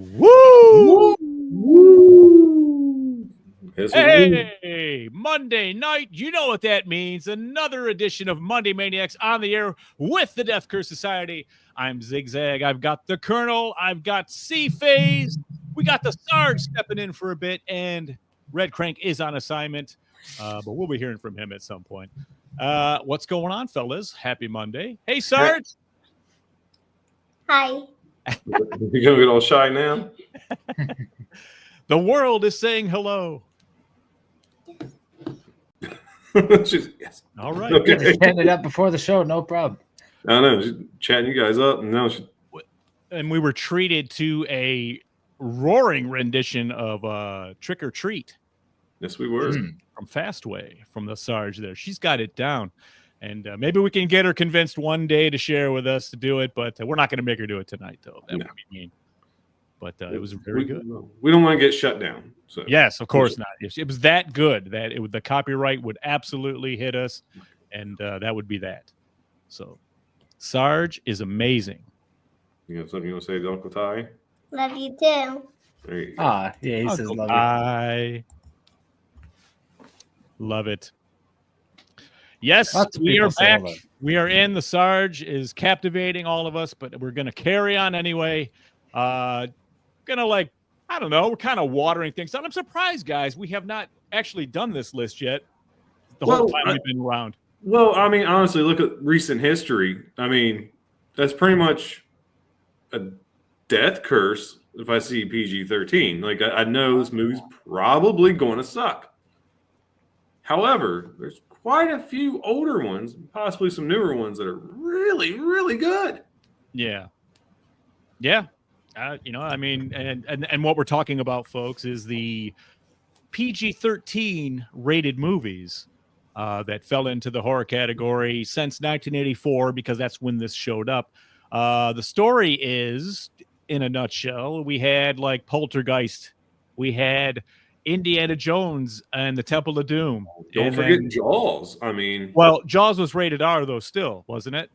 Woo! Woo! Hey, Monday night. You know what that means. Another edition of Monday Maniacs on the air with the Death Curse Society. I'm Zigzag. I've got the Colonel. I've got C-Phase. We got the Sarge stepping in for a bit, and Red Crank is on assignment, but we'll be hearing from him at some point. What's going on, fellas? Happy Monday. Hey, Sarge. Hi. You're gonna get all shy now? The world is saying hello. Yes. All right. Okay. Just chatting it up before the show, no problem. I know, she's chatting you guys up, and now And we were treated to a roaring rendition of Trick or Treat. yes, we were. From Fastway, from the Sarge there. She's got it down. And maybe we can get her convinced one day to share with us to do it, but we're not going to make her do it tonight, though. That would be mean. But it was very good. We don't want to get shut down. So Yes, of course not. It was that good that the copyright would absolutely hit us, and that would be that. So Sarge is amazing. You got something you want to say to Uncle Ty? Love you too. There you go. Ah, yeah, he says Uncle love you. I love it. Yes, Lots of we people are say back. love. We are in. The Sarge is captivating all of us, but we're going to carry on anyway. We're kind of watering things down. I'm surprised, guys. We have not actually done this list yet. The whole time we've been around. Well, I mean, honestly, look at recent history. I mean, that's pretty much a death curse if I see PG-13. Like, I know this movie's probably going to suck. However, there's quite a few older ones, possibly some newer ones that are really, really good. Yeah. Yeah. And what we're talking about, folks, is the PG-13 rated movies that fell into the horror category since 1984, because that's when this showed up. The story is, in a nutshell, we had like Poltergeist, we had Indiana Jones and the Temple of Doom. Don't forget Jaws. I mean, well, Jaws was rated R though, still, wasn't it?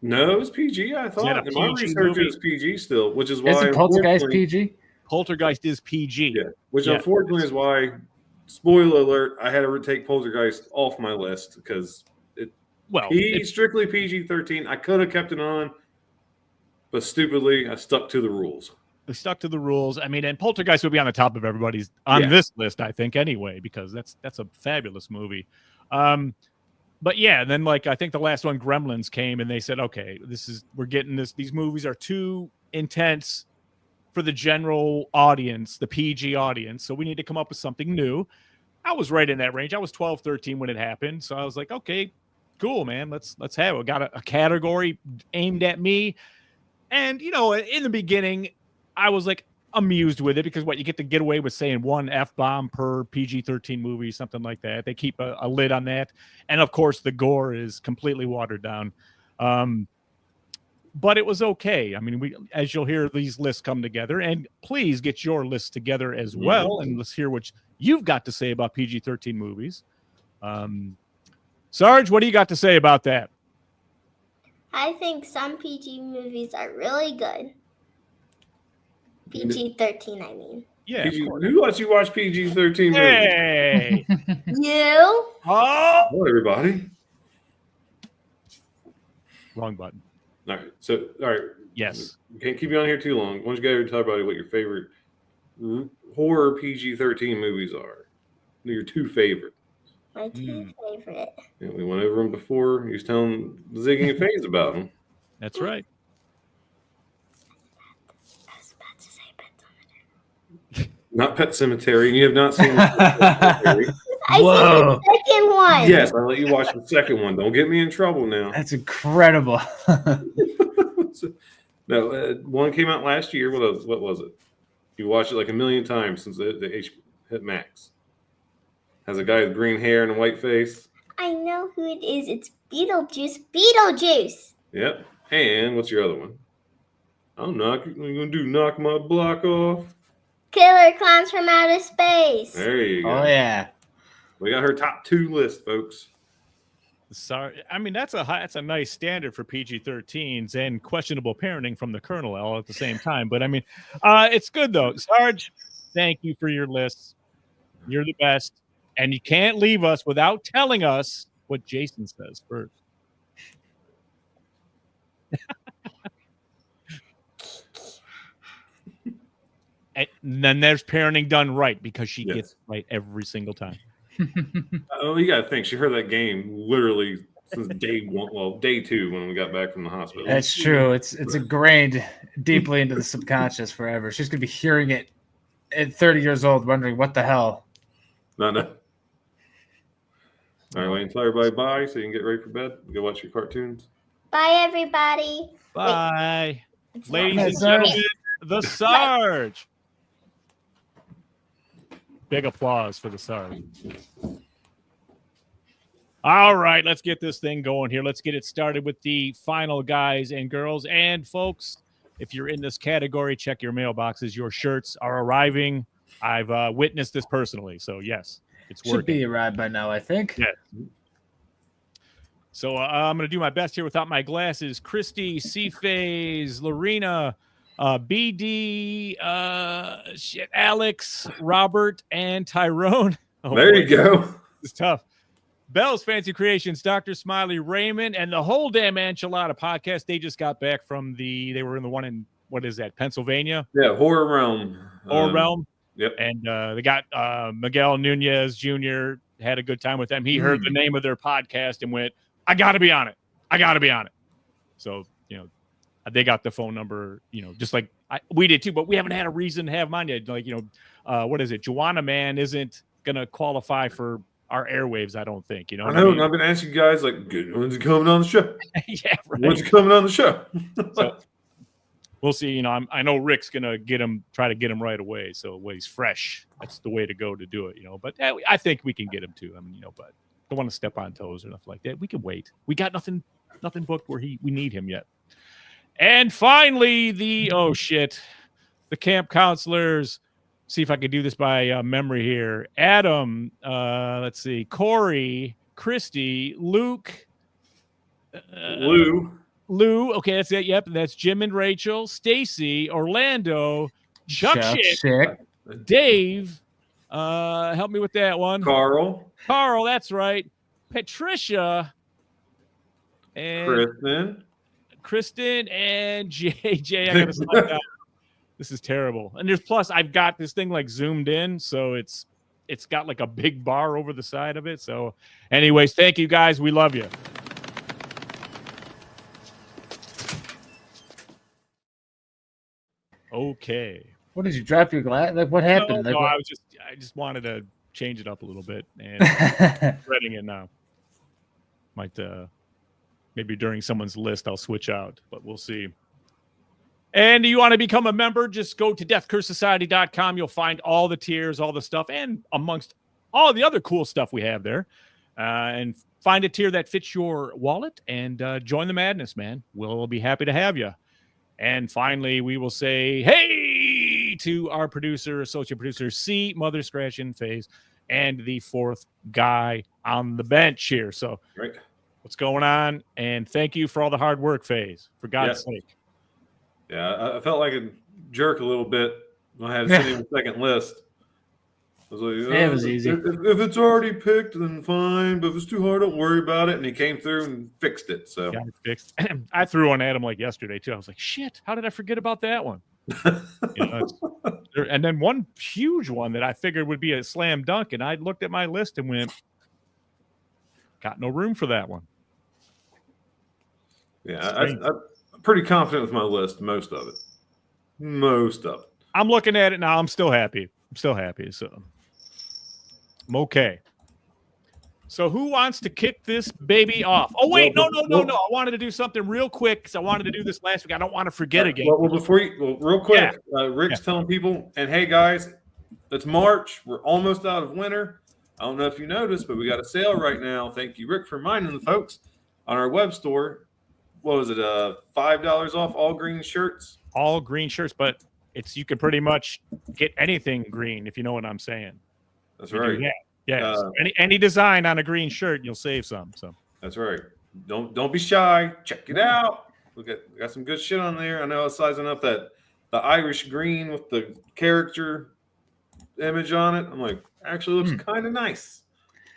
no, it was PG. I thought. In my PG research, movie? it was PG still, which is why Isn't Poltergeist PG? Poltergeist is PG. Yeah, which unfortunately is why. Spoiler alert! I had to take Poltergeist off my list because it's strictly PG-13. I could have kept it on, but stupidly, I stuck to the rules. We stuck to the rules. I mean, and Poltergeist would be on the top of everybody's this list, I think, anyway, because that's a fabulous movie. But yeah, then I think the last one, Gremlins, came and they said, okay, we're getting this. These movies are too intense for the general audience, the PG audience. So we need to come up with something new. I was right in that range. I was 12, 13 when it happened. So I was like, okay, cool, man. Let's have it. We got a category aimed at me. And, in the beginning, I was amused with it because you get to get away with saying one F-bomb per PG-13 movie, something like that. They keep a lid on that. And of course the gore is completely watered down. But it was okay. I mean, as you'll hear these lists come together, and please get your list together as well. And let's hear what you've got to say about PG-13 movies. Sarge, what do you got to say about that? I think some PG movies are really good. PG-13, I mean. Yeah. Who lets you watch PG-13 movies? Hey! You? Oh! Hello, everybody. Wrong button. All right. Yes. Can't keep you on here too long. Why don't you guys tell everybody what your favorite horror PG-13 movies are? Your two favorite. My two favorite. Yeah, we went over them before. He was telling Ziggy and FaZe about them. That's right. I was about to say Pet Cemetery. Not Pet Cemetery. And you have not seen Pet Cemetery. I said the second one. Yes, I'll let you watch the second one. Don't get me in trouble now. That's incredible. No, one came out last year. What was it? You watched it like a million times since the hit Max. Has a guy with green hair and a white face. I know who it is. It's Beetlejuice. Beetlejuice. Yep. And what's your other one? I'm gonna knock my block off. Killer Clowns from Outer Space. There you go. Oh yeah. We got her top 2 list, folks. Sorry, I mean that's a nice standard for PG-13s and questionable parenting from the Colonel all at the same time. But I mean, it's good though. Sarge, thank you for your lists. You're the best, and you can't leave us without telling us what Jason says first. And then there's parenting done right because she gets it right every single time. Oh, you got to think she heard that game literally since day one. Well, day 2 when we got back from the hospital. That's true. It's ingrained deeply into the subconscious forever. She's gonna be hearing it at 30 years old, wondering what the hell. No. All right, Wayne, tell everybody bye so you can get ready for bed. Go watch your cartoons. Bye, everybody. Bye, It's ladies not- and gentlemen. The Sarge. Big applause for the Sarge. All right, let's get this thing going here. Let's get it started with the final guys and girls. And folks, if you're in this category, check your mailboxes. Your shirts are arriving. I've witnessed this personally. So, yes, it's working. Should be arrived by now, I think. Yeah. So I'm going to do my best here without my glasses. Christy, C-Phase, Lorena, BD, Alex, Robert, and Tyrone. Oh, there you go. This is tough. Bell's Fancy Creations, Dr. Smiley, Raymond, and the whole damn Enchilada podcast. They just got back from they were in the one in, what is that, Pennsylvania? Yeah, Horror Realm. Horror Realm. Yep. And they got Miguel Nunez Jr., had a good time with them. He heard the name of their podcast and went, I got to be on it. I got to be on it. So, they got the phone number, just like we did too, but we haven't had a reason to have mine yet. Like, what is it? Joanna Man isn't going to qualify for our airwaves, I don't think. I know, and I've been asking you guys, like, good, when's it coming on the show? Yeah, right. When's it coming on the show? So, we'll see. I know Rick's going to try to get him right away. So when he's fresh, that's the way to go to do it, But I think we can get him too. I mean, but don't want to step on toes or nothing like that. We can wait. We got nothing booked where we need him yet. And finally, the camp counselors. See if I can do this by memory here. Adam, let's see, Corey, Christy, Luke, Lou. Okay, that's it. Yep, that's Jim and Rachel, Stacy, Orlando, Chuck Shit, Dave. Help me with that one. Carl, that's right. Patricia, and Kristen, and JJ. I gotta slide down. This is terrible. And plus I've got this thing like zoomed in, so it's got like a big bar over the side of it. So anyways, thank you guys. We love you. Okay. What did you drop your glass? Like, what happened? No, I just wanted to change it up a little bit and reading it now. Might maybe during someone's list I'll switch out, but we'll see. And you want to become a member, just go to deathcursesociety.com. You'll find all the tiers, all the stuff, and amongst all the other cool stuff we have there. And find a tier that fits your wallet and join the madness, man. We'll be happy to have you. And finally, we will say, hey, to our producer, associate producer, C, Mother Scratching Phase, and the fourth guy on the bench here. So what's going on? And thank you for all the hard work, Phase, for God's sake. Yeah, I felt like a jerk a little bit when I had to send him a second list. I was like, it was easy. If it's already picked, then fine. But if it's too hard, don't worry about it. And he came through and fixed it. So got it fixed. I threw one at him like yesterday too. I was like, shit, how did I forget about that one? And then one huge one that I figured would be a slam dunk, and I looked at my list and went, got no room for that one. Yeah, I'm pretty confident with my list, most of it. I'm looking at it now. I'm still happy. So I'm okay. So who wants to kick this baby off? Oh, wait, no. I wanted to do something real quick because I wanted to do this last week. I don't want to forget again. Well, real quick, Rick's telling people, and hey, guys, it's March. We're almost out of winter. I don't know if you noticed, but we got a sale right now. Thank you, Rick, for reminding the folks on our web store. What was it? $5 off all green shirts. All green shirts, but you can pretty much get anything green if you know what I'm saying. That's right. Yeah. So any design on a green shirt, you'll save some. So That's right. Don't be shy. Check it out. We got some good shit on there. I know I was sizing up the Irish green with the character image on it. I'm like, actually looks kind of nice.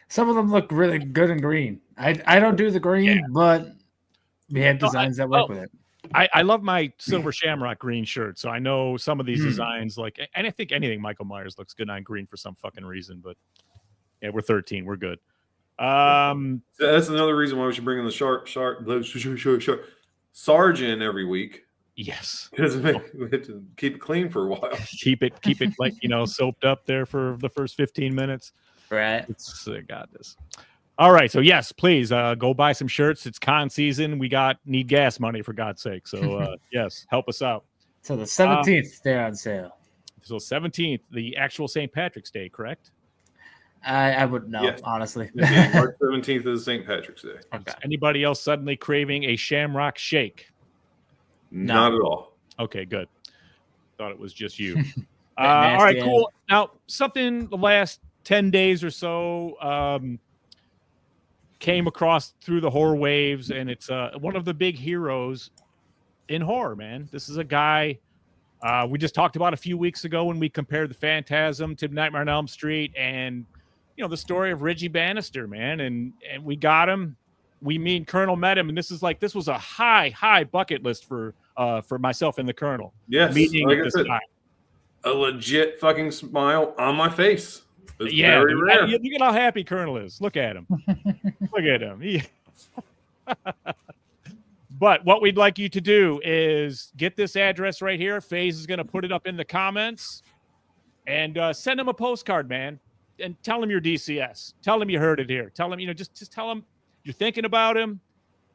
Some of them look really good in green. I don't do the green, but we have designs that work with it. I love my silver shamrock green shirt, so I know some of these designs, like, and I think anything Michael Myers looks good on green for some fucking reason, but yeah, we're 13. We're good. That's another reason why we should bring in the sergeant every week. Yes, because we have to keep it clean for a while. keep it like, soaped up there for the first 15 minutes. Right. It's got this. All right, so yes, please go buy some shirts. It's con season. We need gas money, for God's sake. So yes, help us out. So the 17th, they're on sale. So 17th, the actual St. Patrick's Day, correct? I wouldn't know, honestly. March 17th is St. Patrick's Day. Okay. Anybody else suddenly craving a Shamrock Shake? Not at all. Okay, good. Thought it was just you. All right, cool. Now, something the last 10 days or so came across through the horror waves, and it's one of the big heroes in horror, man. This is a guy we just talked about a few weeks ago when we compared the Phantasm to Nightmare on Elm Street, and the story of Reggie Bannister, man, and we got him. Me and Colonel met him, and this was a high bucket list for myself and the Colonel. Yes, meeting like I said, a legit fucking smile on my face. It's very rare. Look at how happy Colonel is. Look at him. Look at him. But what we'd like you to do is get this address right here. FaZe is going to put it up in the comments, and send him a postcard, man, and tell him you're DCS. Tell him you heard it here. Tell him, just tell him you're thinking about him,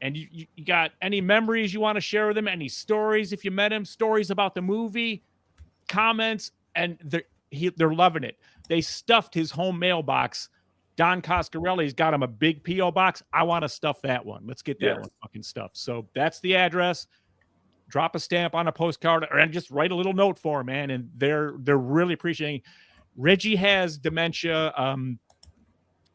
and you got any memories you want to share with him, any stories if you met him, stories about the movie, comments, and they're loving it. They stuffed his home mailbox. Don Coscarelli's got him a big P.O. box. I want to stuff that one. Let's get that one fucking stuffed. So that's the address. Drop a stamp on a postcard and just write a little note for him, man. And they're really appreciating. Reggie has dementia.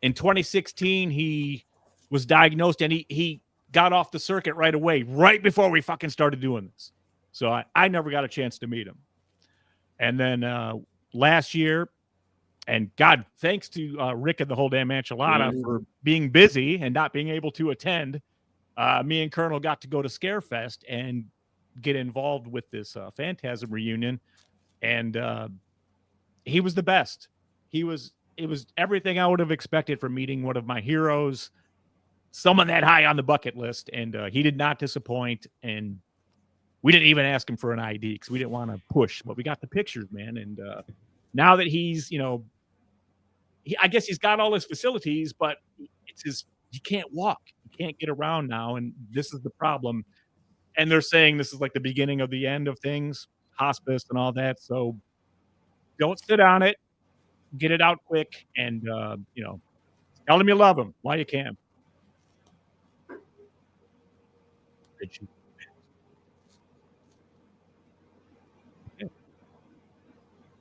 In 2016, he was diagnosed, and he got off the circuit right away, right before we fucking started doing this. So I never got a chance to meet him. And then last year, and God, thanks to Rick and the whole damn enchilada for being busy and not being able to attend, me and Colonel got to go to Scarefest and get involved with this Phantasm reunion. And he was the best. It was everything I would have expected from meeting one of my heroes, someone that high on the bucket list. And he did not disappoint. And we didn't even ask him for an ID because we didn't want to push, but we got the pictures, man. And now that he's, I guess he's got all his facilities, but he can't walk. He can't get around now. And this is the problem. And they're saying this is like the beginning of the end of things, hospice and all that. So don't sit on it. Get it out quick. And, tell him you love him while you can.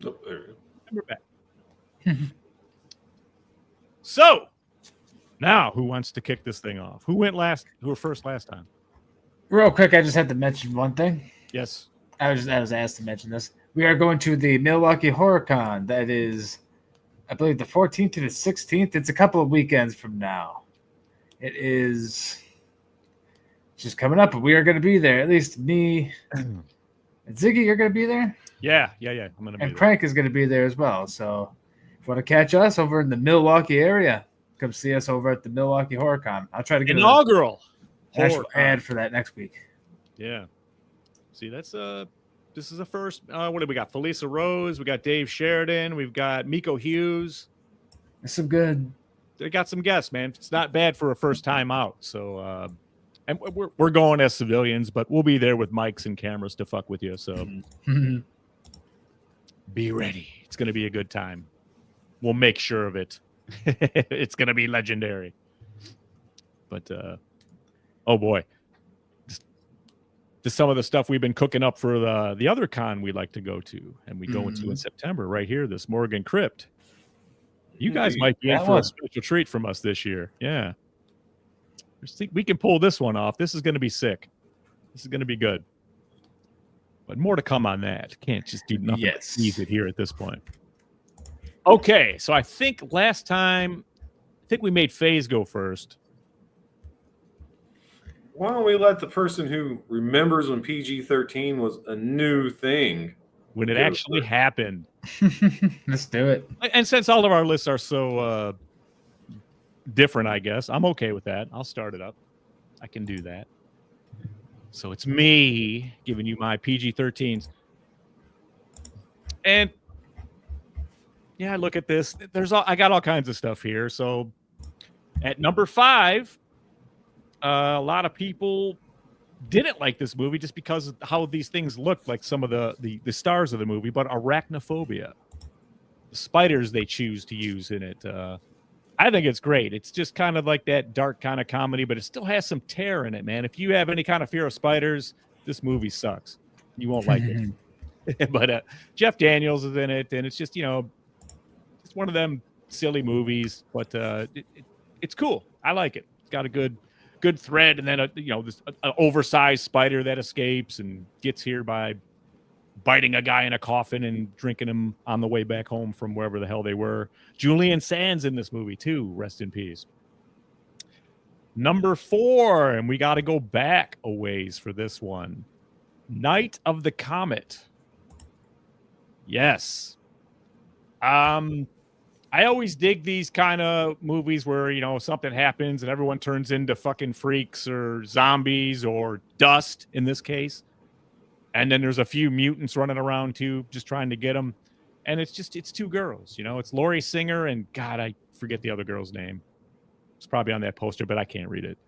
Oh, there we go. We're back. So now, who wants to kick this thing off? Who went last? Who were first last time? Real quick, I just had to mention one thing. Yes, I was asked to mention this. We are going to the Milwaukee Horror Con. That is, I believe, the 14th to the 16th. It's a couple of weekends from now. It is just coming up, but we are going to be there. At least me and Ziggy, you're going to be there. Yeah. I'm going to be there. And Crank is going to be there as well. So if you want to catch us over in the Milwaukee area, come see us over at the Milwaukee Horror Con. I'll try to get inaugural ad for that next week. Yeah. See, this is a first. What do we got? Felisa Rose. We got Dave Sheridan. We've got Miko Hughes. That's some good. They got some guests, man. It's not bad for a first time out. So, and we're going as civilians, but we'll be there with mics and cameras to fuck with you. So, be ready. It's going to be a good time. We'll make sure of it. It's going to be legendary. But, oh boy. Just some of the stuff we've been cooking up for the other con we like to go to, and we go into in September right here, this Morgan Crypt. You guys might be in for a special treat from us this year. Yeah. We can pull this one off. This is going to be sick. This is going to be good. But more to come on that. Can't just do nothing but tease it here at this point. Okay, so I think last time, we made FaZe go first. Why don't we let the person who remembers when PG-13 was a new thing? When it actually happened. Let's do it. And since all of our lists are so different, I guess, I'm okay with that. I'll start it up. I can do that. So it's me giving you my PG-13s. And yeah, look at this. I got all kinds of stuff here. So at number 5, a lot of people didn't like this movie just because of how these things looked like some of the stars of the movie, but arachnophobia, the spiders they choose to use in it. I think it's great. It's just kind of like that dark kind of comedy, but it still has some terror in it, man. If you have any kind of fear of spiders, this movie sucks. You won't like it. But Jeff Daniels is in it, and it's just, it's one of them silly movies, but it's cool. I like it. It's got a good thread, and then this oversized spider that escapes and gets here by biting a guy in a coffin and drinking him on the way back home from wherever the hell they were. Julian Sands in this movie too. Rest in peace. Number 4, and we got to go back a ways for this one. Night of the Comet. Yes. I always dig these kind of movies where, something happens and everyone turns into fucking freaks or zombies or dust in this case. And then there's a few mutants running around too, just trying to get them. And it's 2 girls, it's Laurie Singer and God, I forget the other girl's name. It's probably on that poster, but I can't read it.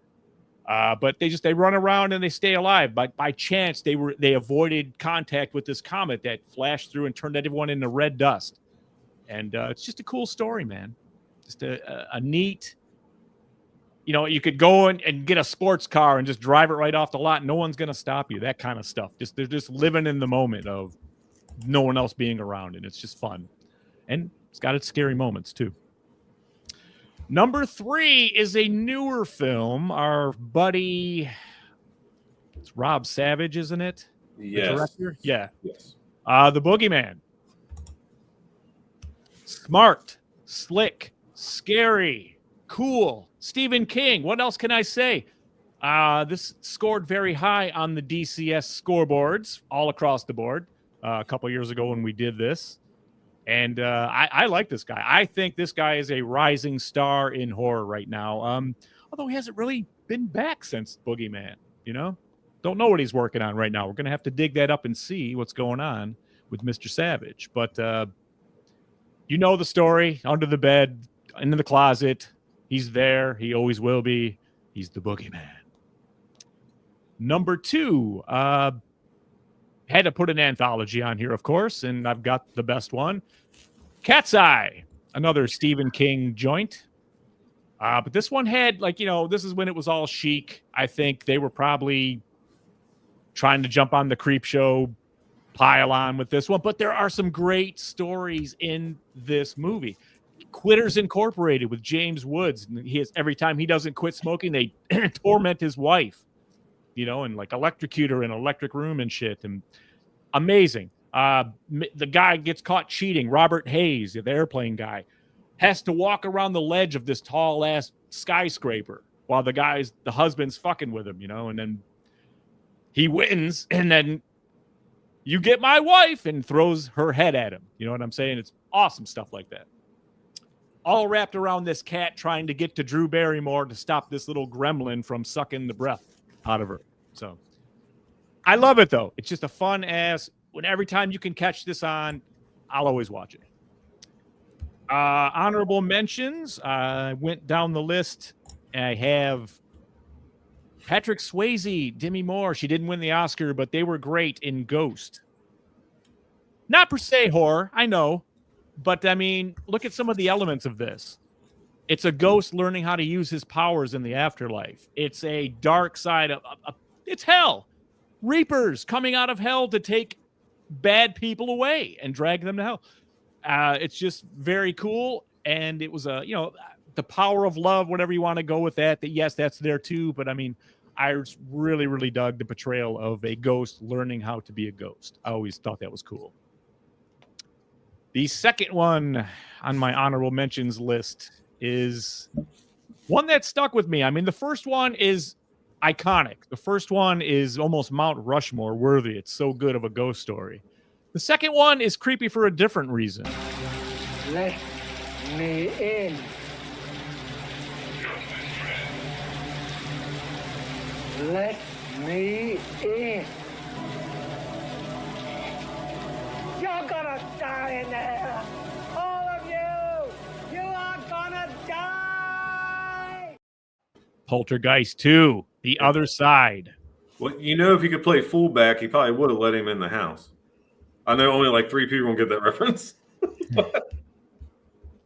But they run around and they stay alive. By chance, they avoided contact with this comet that flashed through and turned everyone into red dust. And it's just a cool story, man. Just a neat, you could go and get a sports car and just drive it right off the lot. No one's going to stop you. That kind of stuff. They're just living in the moment of no one else being around. And it's just fun. And it's got its scary moments, too. Number 3 is a newer film. Our buddy, it's Rob Savage, isn't it? Yes. The director? Yeah. Yes. The Boogeyman. Smart, slick, scary, cool. Stephen King. What else can I say? This scored very high on the DCS scoreboards all across the board a couple years ago when we did this. And I like this guy. I think this guy is a rising star in horror right now. Although he hasn't really been back since Boogeyman, Don't know what he's working on right now. We're going to have to dig that up and see what's going on with Mr. Savage. But the story, under the bed, into the closet. He's there. He always will be. He's the Boogeyman. Number 2, had to put an anthology on here, of course, and I've got the best one. Cat's Eye, another Stephen King joint. But this one had, this is when it was all chic. I think they were probably trying to jump on the creep show pile on with this one, but there are some great stories in this movie. Quitters Incorporated with James Woods. Every time he doesn't quit smoking, they torment his wife, and electrocute her in an electric room and shit. And amazing. The guy gets caught cheating. Robert Hayes, the airplane guy, has to walk around the ledge of this tall ass skyscraper while the husband's fucking with him, and then he wins, and then you get my wife, and throws her head at him. You know what I'm saying? It's awesome stuff like that. All wrapped around this cat trying to get to Drew Barrymore to stop this little gremlin from sucking the breath out of her. So I love it, though. It's just a fun ass. Every time you can catch this on, I'll always watch it. Honorable mentions. I went down the list. I have Patrick Swayze, Demi Moore. She didn't win the Oscar, but they were great in Ghost. Not per se horror, I know. But, look at some of the elements of this. It's a ghost learning how to use his powers in the afterlife. It's a dark side of it's hell. Reapers coming out of hell to take bad people away and drag them to hell. It's just very cool. And it was the the power of love, whatever you want to go with that. That yes, that's there too. But I mean, I really, really dug the portrayal of a ghost learning how to be a ghost. I always thought that was cool. The second one on my honorable mentions list is one that stuck with me. I mean, the first one is iconic. The first one is almost Mount Rushmore worthy. It's so good of a ghost story. The second one is creepy for a different reason. Let me in. Let me in. You're gonna die in there. All of you. You are gonna die. Poltergeist 2, The Other Side. Well, you know, if he could play fullback, he probably would have let him in the house. I know only like 3 people will get that reference.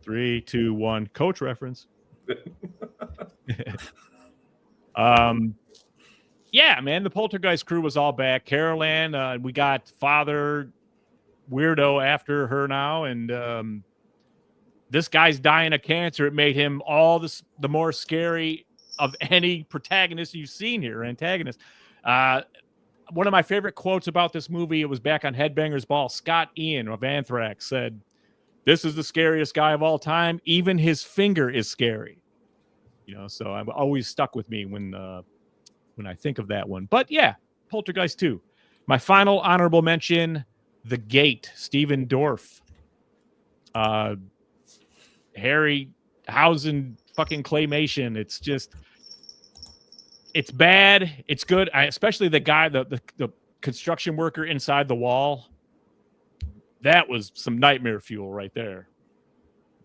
3, 2, 1. Coach reference. Yeah, man, the Poltergeist crew was all back. Carol Ann, we got Father Weirdo after her now, and this guy's dying of cancer. It made him all the more scary of any protagonist you've seen here, antagonist. One of my favorite quotes about this movie, it was back on Headbangers Ball. Scott Ian of Anthrax said, "This is the scariest guy of all time. Even his finger is scary." You know, so I'm always stuck with me when I think of that one. But yeah, Poltergeist 2. My final honorable mention, The Gate, Steven Dorff. Harryhausen fucking claymation. It's just, it's bad. It's good. Especially the guy, the construction worker inside the wall. That was some nightmare fuel right there.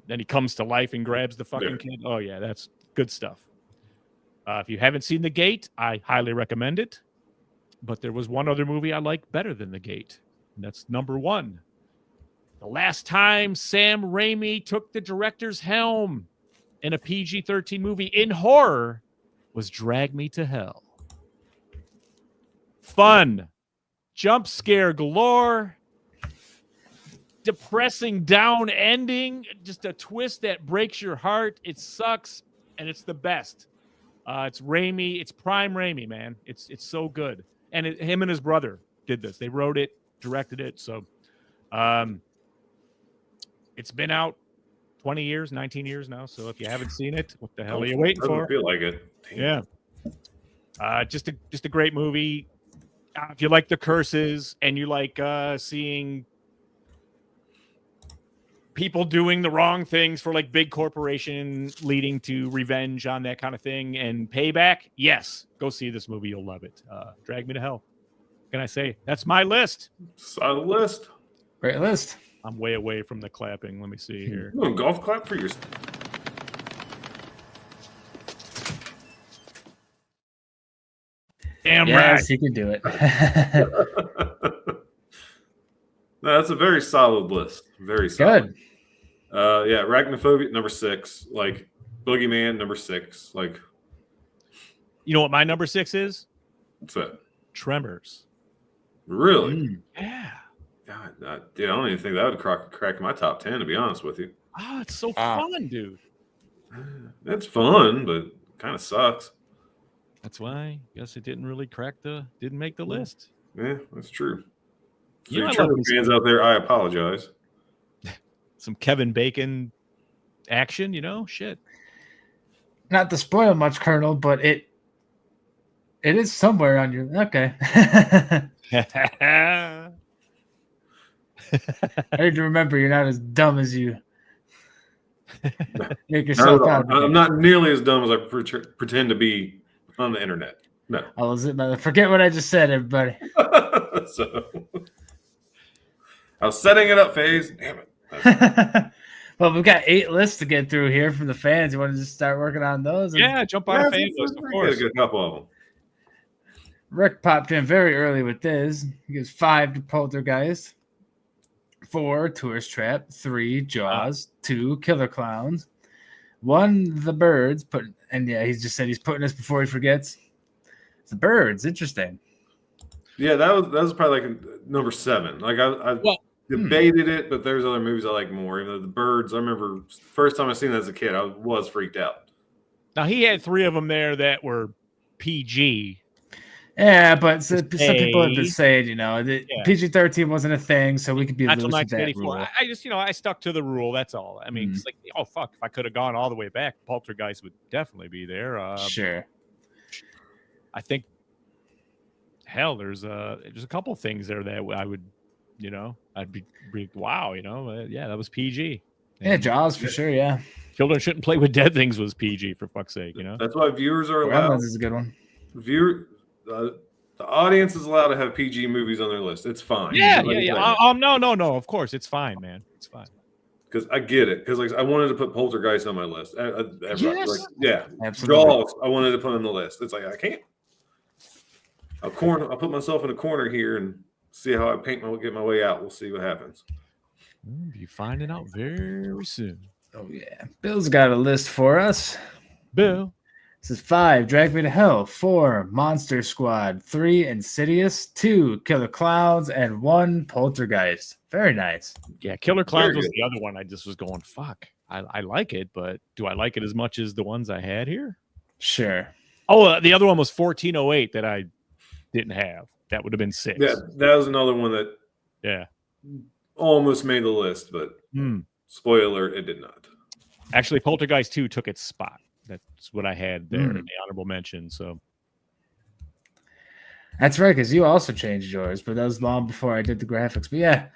Then he comes to life and grabs the fucking kid. Oh yeah, that's good stuff. If you haven't seen The Gate, I highly recommend it. But there was one other movie I like better than The Gate, and that's number 1. The last time Sam Raimi took the director's helm in a PG-13 movie in horror was Drag Me to Hell. Fun, jump scare galore, depressing down ending, just a twist that breaks your heart. It sucks, and it's the best. It's Raimi. It's prime Raimi, man. It's so good. And him and his brother did this. They wrote it, directed it. So it's been out 20 years, 19 years now. So if you haven't seen it, what the hell are you waiting for? Feel like it. Damn. Yeah. Just a great movie. If you like the curses and you like seeing people doing the wrong things for like big corporation leading to revenge on that kind of thing and payback, yes, go see this movie. You'll love it. Drag Me to Hell. What can I say? That's my list. Solid list. Great list. I'm way away from the clapping. Let me see here. You want a golf clap for your... Damn Yes, right. you can do it. No, that's a very solid list. Very solid. Good. Yeah, Arachnophobia, number 6. Like, Boogeyman, number 6. Like, You know what my number 6 is? what's that? Tremors. Really? Yeah. God, dude, I don't even think that would crack my top 10, to be honest with you. Oh, it's so fun, dude. It's fun, but kind of sucks. That's why I guess it didn't make the list. Yeah, that's true. So You know, you I Trevor love fans out there, I apologize. Some Kevin Bacon action, you know? Shit. Not to spoil much, Colonel, but it is somewhere on your... Okay. I need to remember you're not as dumb as you make yourself out. I'm not nearly as dumb as I pretend to be on the internet. No. Forget what I just said, everybody. So, I was setting it up, FaZe. Damn it. Well, we've got 8 lists to get through here from the fans. You want to just start working on those? Yeah, jump on a fan list, of course. Get a couple of them. Rick popped in very early with this. He gives 5 to Poltergeist, 4 Tourist Trap, 3 Jaws, 2 Killer Clowns, 1 The Birds. He's just said he's putting this before he forgets. The Birds, interesting. Yeah, that was probably like number 7. Like debated it, but there's other movies I like more. You know, The Birds. I remember first time I seen that as a kid, I was freaked out. Now he had 3 of them there that were PG. Yeah, but some people have been saying, you know, that Yeah. PG-13 wasn't a thing, so we could be Not till loose with that 1984. rule. I just, I stuck to the rule. That's all. I mean, it's like, oh fuck, if I could have gone all the way back, Poltergeist would definitely be there. Sure. I think, hell, there's a couple things there that I would, I'd be wow, yeah, that was PG. Yeah, Jaws for sure. Yeah, Children Shouldn't Play with Dead Things was PG, for fuck's sake. That's why viewers are allowed. Gremlins is a good one. The audience is allowed to have PG movies on their list. It's fine. Yeah. No. Of course, it's fine, man. It's fine. Because I get it. Because I wanted to put Poltergeist on my list. Yes. Absolutely. Jaws. I wanted to put on the list. It's like I can't. I'll put myself in a corner here and see how I get my way out. We'll see what happens. We'll be finding out very soon. Oh yeah, Bill's got a list for us. Bill. This is 5, Drag Me to Hell, 4, Monster Squad, 3, Insidious, 2, Killer Clowns, and 1, Poltergeist. Very nice. Yeah, Killer Clowns was the other one. I just was going, fuck. I like it, but do I like it as much as the ones I had here? Sure. Oh, the other one was 1408 that I didn't have. That would have been 6. Yeah, that was another one that almost made the list, but spoiler alert, it did not. Actually, Poltergeist 2 took its spot. That's what I had there in the honorable mention. So that's right, because you also changed yours, but that was long before I did the graphics. But yeah,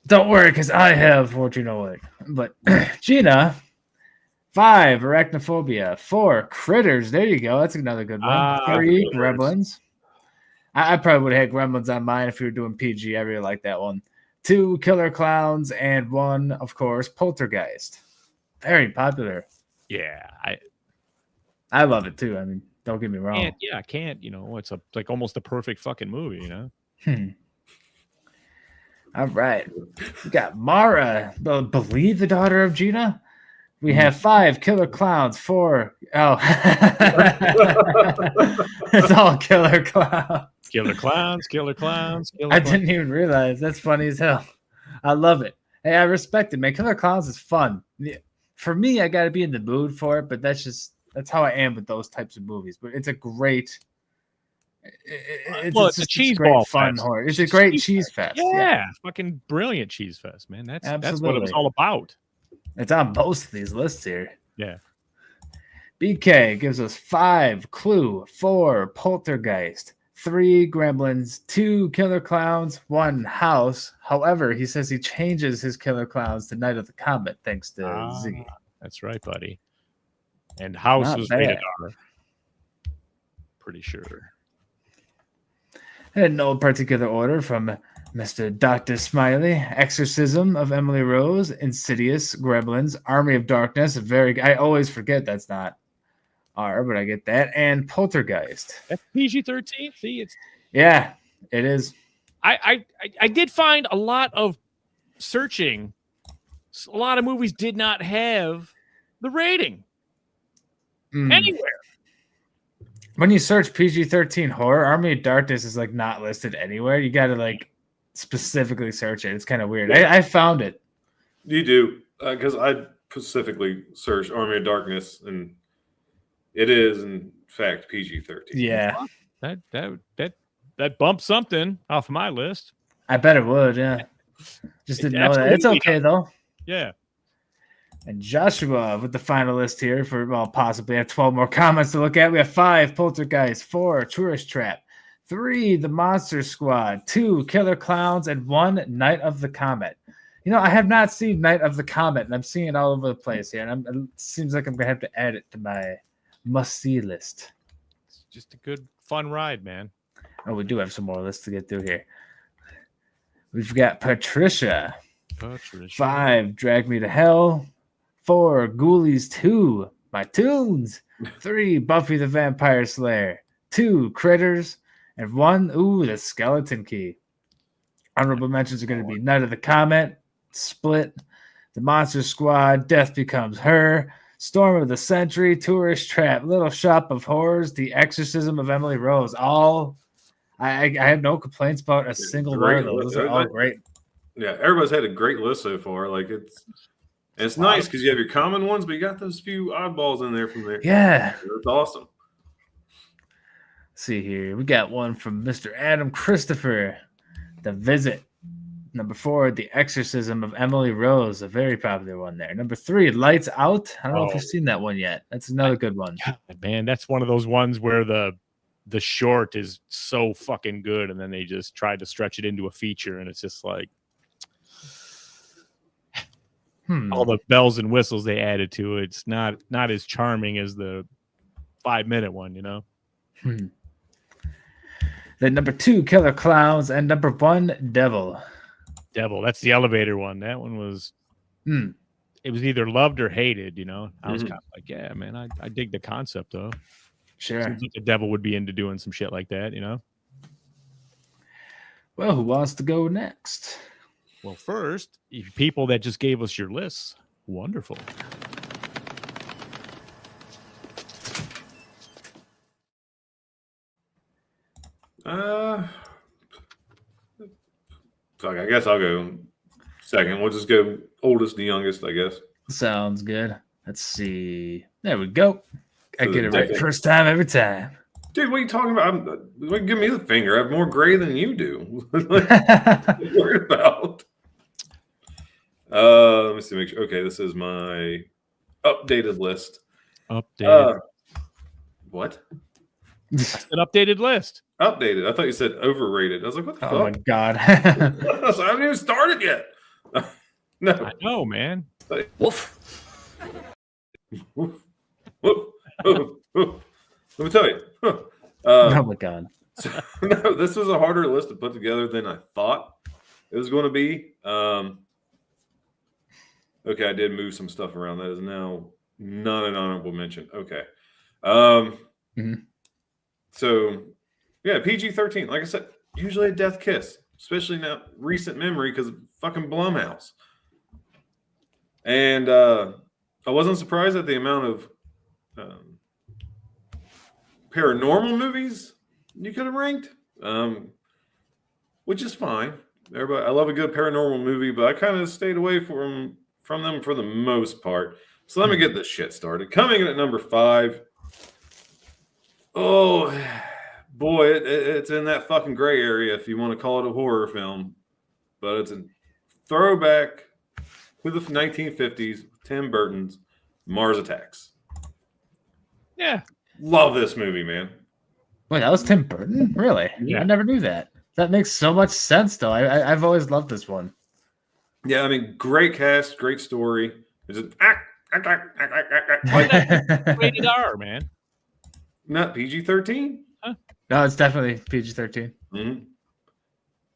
don't worry, because I have 1408. But Gina, 5, Arachnophobia, 4, Critters. There you go. That's another good one. 3, Gremlins. I probably would have had Gremlins on mine if we were doing PG. I really like that one. 2, Killer Clowns, and 1, of course, Poltergeist. Very popular. Yeah, I love it too. I mean, don't get me wrong. I can't. It's like almost a perfect fucking movie. All right, we got Mara. Believe the daughter of Gina. We have 5 Killer Clowns. 4. Oh, it's all Killer Clowns. Killer Clowns. I didn't even realize. That's funny as hell. I love it. Hey, I respect it, man. Killer Clowns is fun. For me, I got to be in the mood for it, but that's how I am with those types of movies. But it's a great, it's a cheese ball fun fest. horror. It's a great cheese fest. Yeah, fucking brilliant cheese fest, man. That's what it was all about. It's on most of these lists here. Yeah. BK gives us 5 Clue, 4 Poltergeist, 3 Gremlins, 2 Killer Clowns, 1 House. However, he says he changes his Killer Clowns to Night of the Comet thanks to Ziggy. That's right, buddy. And House was rated R. Pretty sure. In no particular order from Mr. Dr. Smiley, Exorcism of Emily Rose, Insidious, Gremlins, Army of Darkness. I always forget that's not R, but I get that. And Poltergeist. That's PG-13. See, it is. I did find a lot of searching. A lot of movies did not have the rating anywhere. When you search PG-13 horror, Army of Darkness is like not listed anywhere. You got to specifically search it. It's kind of weird. I found it. You do, because I specifically searched Army of Darkness, and it is in fact PG-13. Yeah, that bumped something off my list. I bet it would. Yeah, just didn't know that. It's okay though. Yeah. And Joshua with the final list here possibly have 12 more comments to look at. We have 5 Poltergeist, 4 Tourist Trap, 3 The Monster Squad, 2 Killer Clowns, and 1 Night of the Comet. I have not seen Night of the Comet, and I'm seeing it all over the place here. And it seems like I'm gonna have to add it to my must-see list. It's just a good, fun ride, man. Oh, we do have some more lists to get through here. We've got Patricia. 5 Drag Me to Hell. 4 Ghoulies 2, My Tunes. 3 Buffy the Vampire Slayer. 2 Critters. And 1, the Skeleton Key. Honorable mentions are going to be Night of the Comet, Split, The Monster Squad, Death Becomes Her, Storm of the Century, Tourist Trap, Little Shop of Horrors, The Exorcism of Emily Rose. All, I have no complaints about a single one of those. Those are all great. Yeah, everybody's had a great list so far. Like it's nice because you have your common ones, but you got those few oddballs in there from there. Yeah. That's awesome. Let's see here. We got one from Mr. Adam Christopher. The Visit. Number 4, The Exorcism of Emily Rose, a very popular one there. Number 3, Lights Out. I don't know if you've seen that one yet. That's another good one. God, man, that's one of those ones where the short is so fucking good, and then they just tried to stretch it into a feature, and it's just like all the bells and whistles they added to it. It's not as charming as the 5-minute one, you know. Then number 2, Killer Clowns, and number 1, Devil. That's the elevator one. That one was it was either loved or hated, you know. I was kind of like, yeah, man, I dig the concept though. Sure. Seems like the devil would be into doing some shit like that, you know. Well, who wants to go next? Well, first, people that just gave us your lists, wonderful. Fuck, I guess I'll go second. We'll just go oldest to youngest, I guess. Sounds good. Let's see. There we go. I So get it the right decade. first time every time. Dude, what are you talking about? Give me the finger. I have more gray than you do. What are you worried about? Let me see. Make sure. Okay, this is my updated list. Updated. What? An updated list. Updated. I thought you said overrated. I was like, what the Oh my fuck? God. I haven't even started yet. No. I know, man. Woof. Woof. Woof. Woof. Woof. Let me tell you. Oh my God. So, no, this was a harder list to put together than I thought it was going to be. Okay, I did move some stuff around. That is now not an honorable mention. Okay. So, yeah, PG-13. Like I said, usually a death kiss, especially now recent memory because of fucking Blumhouse. And I wasn't surprised at the amount of paranormal movies you could have ranked, which is fine. Everybody, I love a good paranormal movie, but I kind of stayed away from them for the most part. So let me get this shit started. Coming in at number 5. Oh boy, it's in that fucking gray area if you want to call it a horror film, but it's a throwback to the 1950s. Tim Burton's Mars Attacks. Yeah. Love this movie, man. Wait, that was Tim Burton? Really? Yeah. I never knew that. That makes so much sense, though. I've always loved this one. Yeah, I mean, great cast, great story. Is it Rated R, man. not PG-13? No, it's definitely PG-13. Mm-hmm.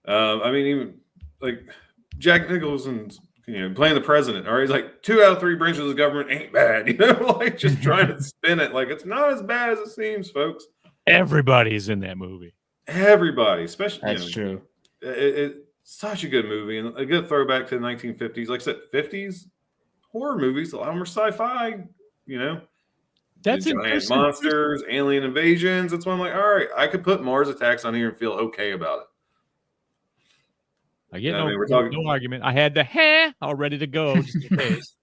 I mean, even like Jack Nicholson's, playing the president. Or he's like 2 out of 3 branches of the government ain't bad. Like just trying to spin it like it's not as bad as it seems, folks. Everybody's in that movie. Everybody, especially That's true. It's such a good movie and a good throwback to the 1950s. Like I said, 50s horror movies. A lot of them are sci-fi. That's giant interesting. monsters, alien invasions. That's why I'm like, all right, I could put Mars Attacks on here and feel okay about it. I get I mean, we're talking- no argument. I had the hair all ready to go just in case.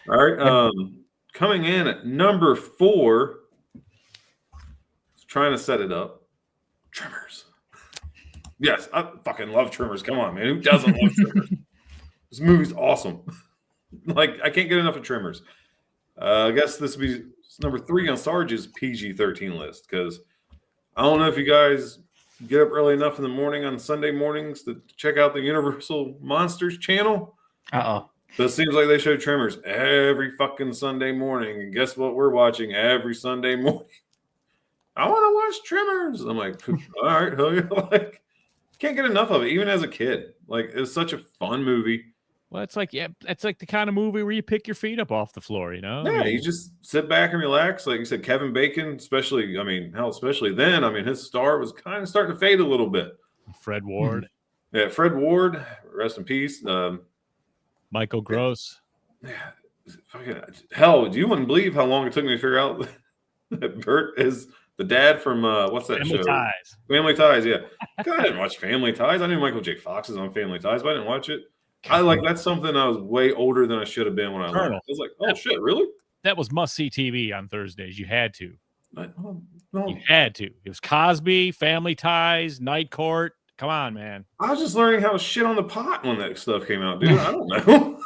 All right. Coming in at number 4, trying to set it up. Tremors. Yes, I fucking love Tremors. Come on, man. Who doesn't love Tremors? This movie's awesome. Like, I can't get enough of Tremors. I guess this would be number 3 on Sarge's PG-13 list because I don't know if you guys get up early enough in the morning on Sunday mornings to check out the Universal Monsters channel. Uh-oh. So it seems like they show Tremors every fucking Sunday morning. And guess what we're watching every Sunday morning? I want to watch Tremors. I'm like, all right, hell yeah. Like, can't get enough of it, even as a kid. Like, it's such a fun movie. Well, it's like the kind of movie where you pick your feet up off the floor, you know? Yeah, you just sit back and relax. Like you said, Kevin Bacon, especially then. I mean, his star was kind of starting to fade a little bit. Fred Ward. Yeah, Fred Ward, rest in peace. Michael Gross. Yeah, fucking hell, you wouldn't believe how long it took me to figure out that Bert is The dad from what's that Family show? Ties. Family Ties. Yeah, God, I didn't watch Family Ties. I knew Michael J. Fox is on Family Ties, but I didn't watch it. That's something I was way older than I should have been when I learned. I was like, oh shit, really? That was must-see TV on Thursdays. You had to. No. You had to. It was Cosby, Family Ties, Night Court. Come on, man. I was just learning how to shit on the pot when that stuff came out, dude. I don't know.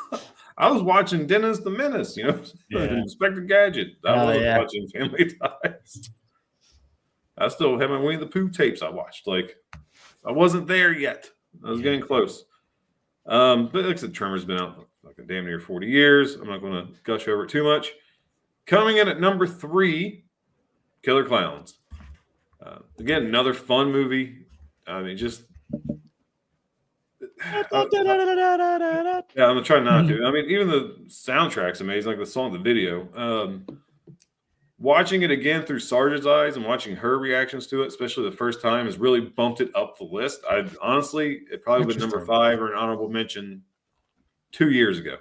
I was watching Dennis the Menace, Inspector Gadget. I wasn't watching Family Ties. I still have my Winnie the Pooh tapes I watched. Like, I wasn't there yet. I was getting close. But like I said, Tremor's been out for like damn near 40 years. I'm not going to gush over it too much. Coming in at number 3, Killer Clowns. Again, another fun movie. I mean, just... I'm trying not to. I mean, even the soundtrack's amazing, like the song, the video. Watching it again through Sarge's eyes and watching her reactions to it, especially the first time, has really bumped it up the list. It probably was number 5 or an honorable mention 2 years ago.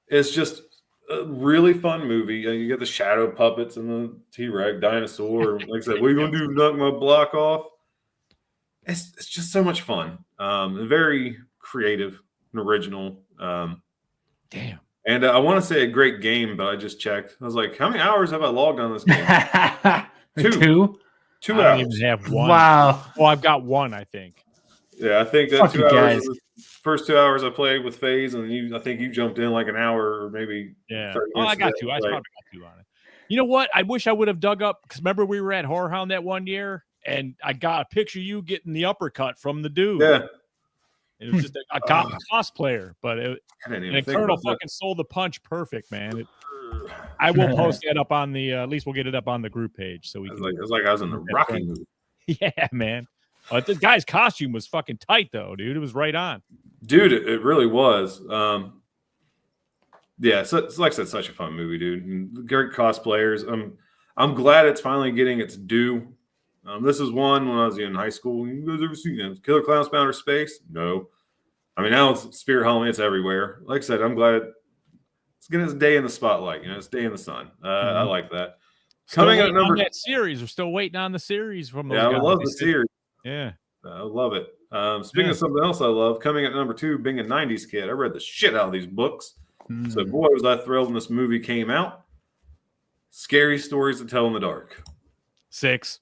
It's just a really fun movie. You get the shadow puppets and the T-Rex dinosaur. Like I said, what are you going to do? Knock my block off? It's just so much fun. Very creative and original. Damn. And I want to say a great game, but I just checked. I was like, how many hours have I logged on this game? 2 I hours. don't even have one. Wow. Well, I've got one, I think. Yeah, I think that Fuck 2 you hours guys. is the first 2 hours I played with FaZe, and I think you jumped in like an hour or maybe 30 Oh, I minutes got of 2. that. I Like, probably got 2 on it. You know what? I wish I would have dug up, because remember we were at Horror Hound that one year, and I got a picture of you getting the uppercut from the dude. yeah. It was just a cosplayer, but I didn't even and think Colonel about that. fucking sold the punch perfect, man. I will post that up on the at least we'll get it up on the group page so we It can. was like I was in the Rocky movie. Yeah, man. The guy's costume was fucking tight though, dude. It was right on. Dude, it really was. Yeah, so it's like I said, such a fun movie, dude. And great cosplayers. I'm glad it's finally getting its due. This is one when I was in high school. You guys ever seen it? Killer Clowns from Outer Space? No. I mean, now it's Spirit Halloween. It's everywhere. Like I said, I'm glad it's getting its day in the spotlight. It's day in the sun. I like that. Coming Still at number on that series. We're still waiting on the series from those yeah, I guys. love the series. Yeah. I love it. Speaking of something else I love, coming at number 2, being a 90s kid, I read the shit out of these books. So boy, was I thrilled when this movie came out. Scary Stories to Tell in the Dark. 6.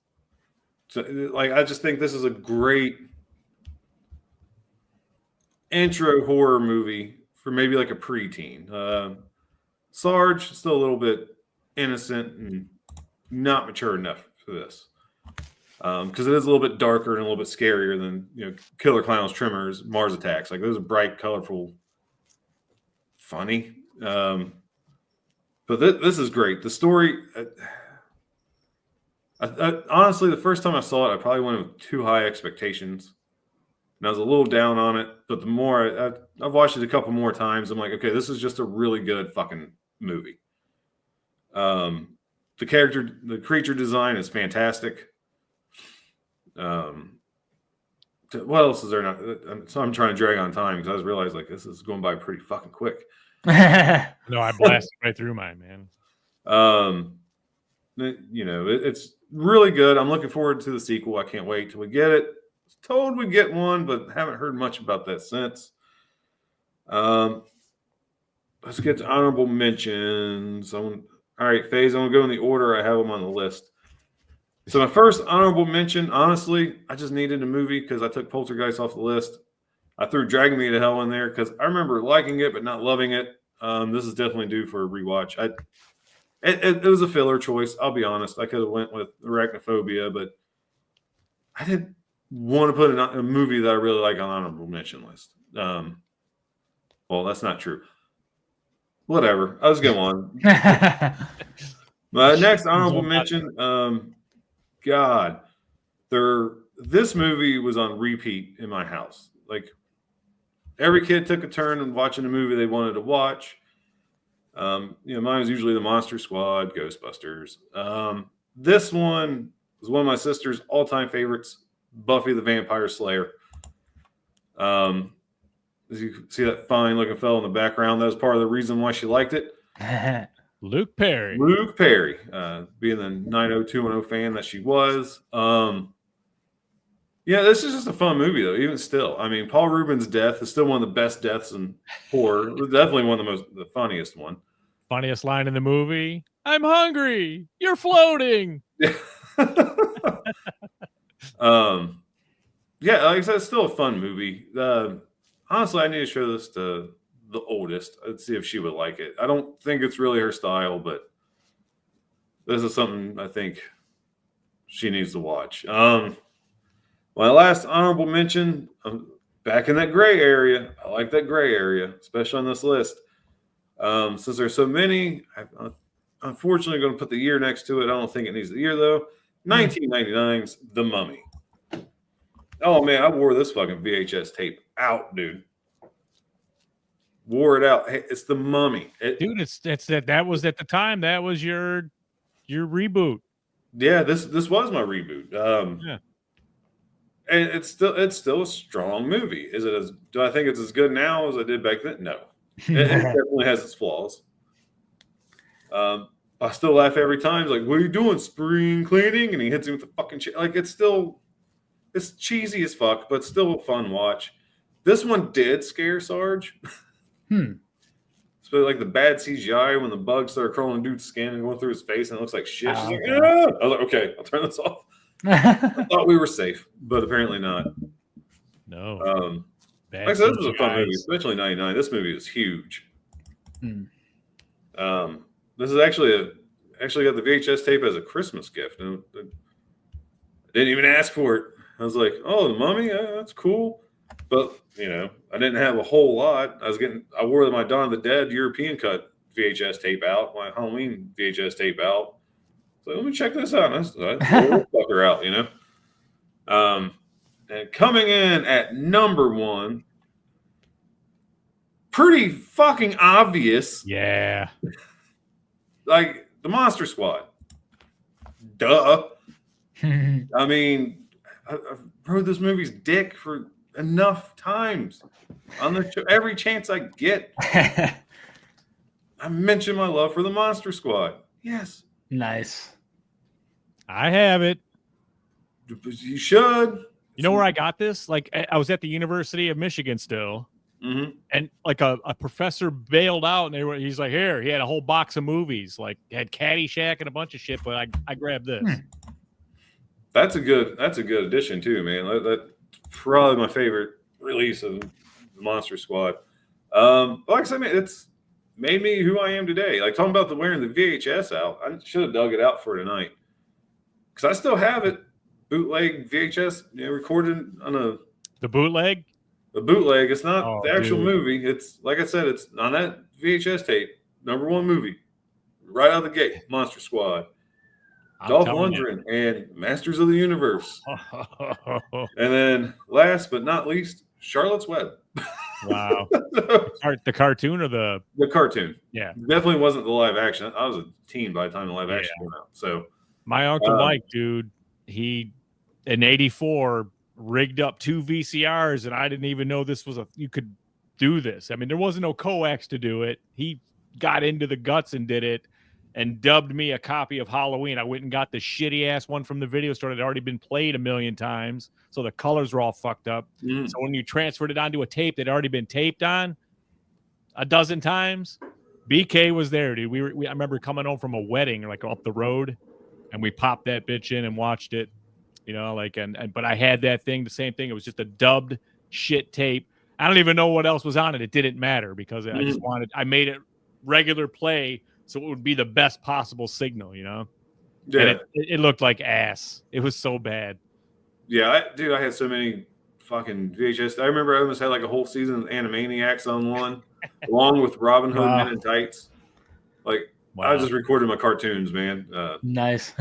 So, like, I just think this is a great intro horror movie for maybe like a preteen. Sarge still a little bit innocent and not mature enough for this, because it is a little bit darker and a little bit scarier than Killer Clowns, Tremors, Mars Attacks. Like those are bright, colorful, funny. But this is great. The story. Honestly, the first time I saw it, I probably went with too high expectations, and I was a little down on it. But the more I've watched it a couple more times, I'm like, okay, this is just a really good fucking movie. The creature design is fantastic. What else is there not? So I'm trying to drag on time because I just realized like this is going by pretty fucking quick. No, I blasted right through mine, man. It's really good. I'm looking forward to the sequel. I can't wait till we get it. I was told we get one, but haven't heard much about that since. Let's get to honorable mentions. All right, FaZe, I'm gonna go in the order I have them on the list. So my first honorable mention, honestly, I just needed a movie because I took Poltergeist off the list. I threw Dragging Me to Hell in there because I remember liking it but not loving it. This is definitely due for a rewatch. It was a filler choice. I'll be honest. I could have went with Arachnophobia, but I didn't want to put a movie that I really like on honorable mention list. Well, that's not true. Whatever. I was going on. My next honorable mention. This movie was on repeat in my house. Like every kid took a turn in watching a movie they wanted to watch. Mine was usually the Monster Squad, Ghostbusters. This one was one of my sister's all-time favorites, Buffy the Vampire Slayer. As you see that fine-looking fellow in the background, that was part of the reason why she liked it. Luke Perry. Luke Perry, being the 90210 fan that she was. Yeah, this is just a fun movie, though, even still. I mean, Paul Rubin's death is still one of the best deaths in horror. Definitely one of the funniest one. Funniest line in the movie. I'm hungry. You're floating. Yeah, like I said, it's still a fun movie. Honestly, I need to show this to the oldest. Let's see if she would like it. I don't think it's really her style, but this is something I think she needs to watch. My last honorable mention, I'm back in that gray area. I like that gray area, especially on this list. Since there's so many, I'm unfortunately going to put the year next to it. I don't think it needs the year, though. 1999's The Mummy. Oh, man, I wore this fucking VHS tape out, dude. Wore it out. Hey, it's The Mummy. Dude, that was at the time. That was your reboot. Yeah, this was my reboot. Yeah. And it's still a strong movie. Do I think it's as good now as I did back then? No. It definitely has its flaws. I still laugh every time. He's like, "What are you doing? Spring cleaning?" And he hits him with the fucking shit. Like, it's cheesy as fuck, but still a fun watch. This one did scare Sarge. So like the bad CGI when the bugs started crawling dude's skin and going through his face and it looks like shit. She's like, "Ah!" I was like, okay, I'll turn this off. I thought we were safe, but apparently not. No. Like I said, this was a fun movie, especially 99. This movie was huge. This is actually got the VHS tape as a Christmas gift. And I didn't even ask for it. I was like, "Oh, The Mummy, that's cool." But I didn't have a whole lot. I wore my Dawn of the Dead European cut VHS tape out, my Halloween VHS tape out. So let me check this out. I fucker out, And coming in at number one, pretty fucking obvious. Yeah. Like the Monster Squad. Duh. I mean, I've heard this movie's dick for enough times on the show. Every chance I get, I mention my love for the Monster Squad. Yes. Nice. I have it. You should. You know where I got this? Like, I was at the University of Michigan still. Mm-hmm. And like a professor bailed out, and he's like, "Here," he had a whole box of movies, like had Caddyshack and a bunch of shit. But I grabbed this. That's a good addition too, man. That's probably my favorite release of the Monster Squad. Like I said, man, it's made me who I am today. Like talking about wearing the VHS out, I should have dug it out for tonight because I still have it, bootleg VHS, recorded on the bootleg. The bootleg, it's not the actual dude. movie. It's like I said, it's on that VHS tape. Number one movie, right out of the gate, Monster Squad, Dolph Lundgren, and Masters of the Universe. And then, last but not least, Charlotte's Web. Wow, the cartoon or the cartoon? Yeah, definitely wasn't the live action. I was a teen by the time the live action came out. So my uncle Mike, dude, he in '84. rigged up 2 VCRs, and I didn't even know you could do this. I mean, there wasn't no coax to do it. He got into the guts and did it and dubbed me a copy of Halloween. I went and got the shitty ass one from the video store that had already been played 1,000,000 times. So the colors were all fucked up. So when you transferred it onto a tape that had already been taped on 12 times, BK was there, dude. I remember coming home from a wedding, like up the road, and we popped that bitch in and watched it. But I had that thing, the same thing. It was just a dubbed shit tape. I don't even know what else was on it. It didn't matter because I made it regular play so it would be the best possible signal, Yeah. And it looked like ass. It was so bad. Yeah, I had so many fucking VHS. I remember I almost had like a whole season of Animaniacs on one, along with Robin Hood Men in Tights. Like, I just recorded my cartoons, man. Nice.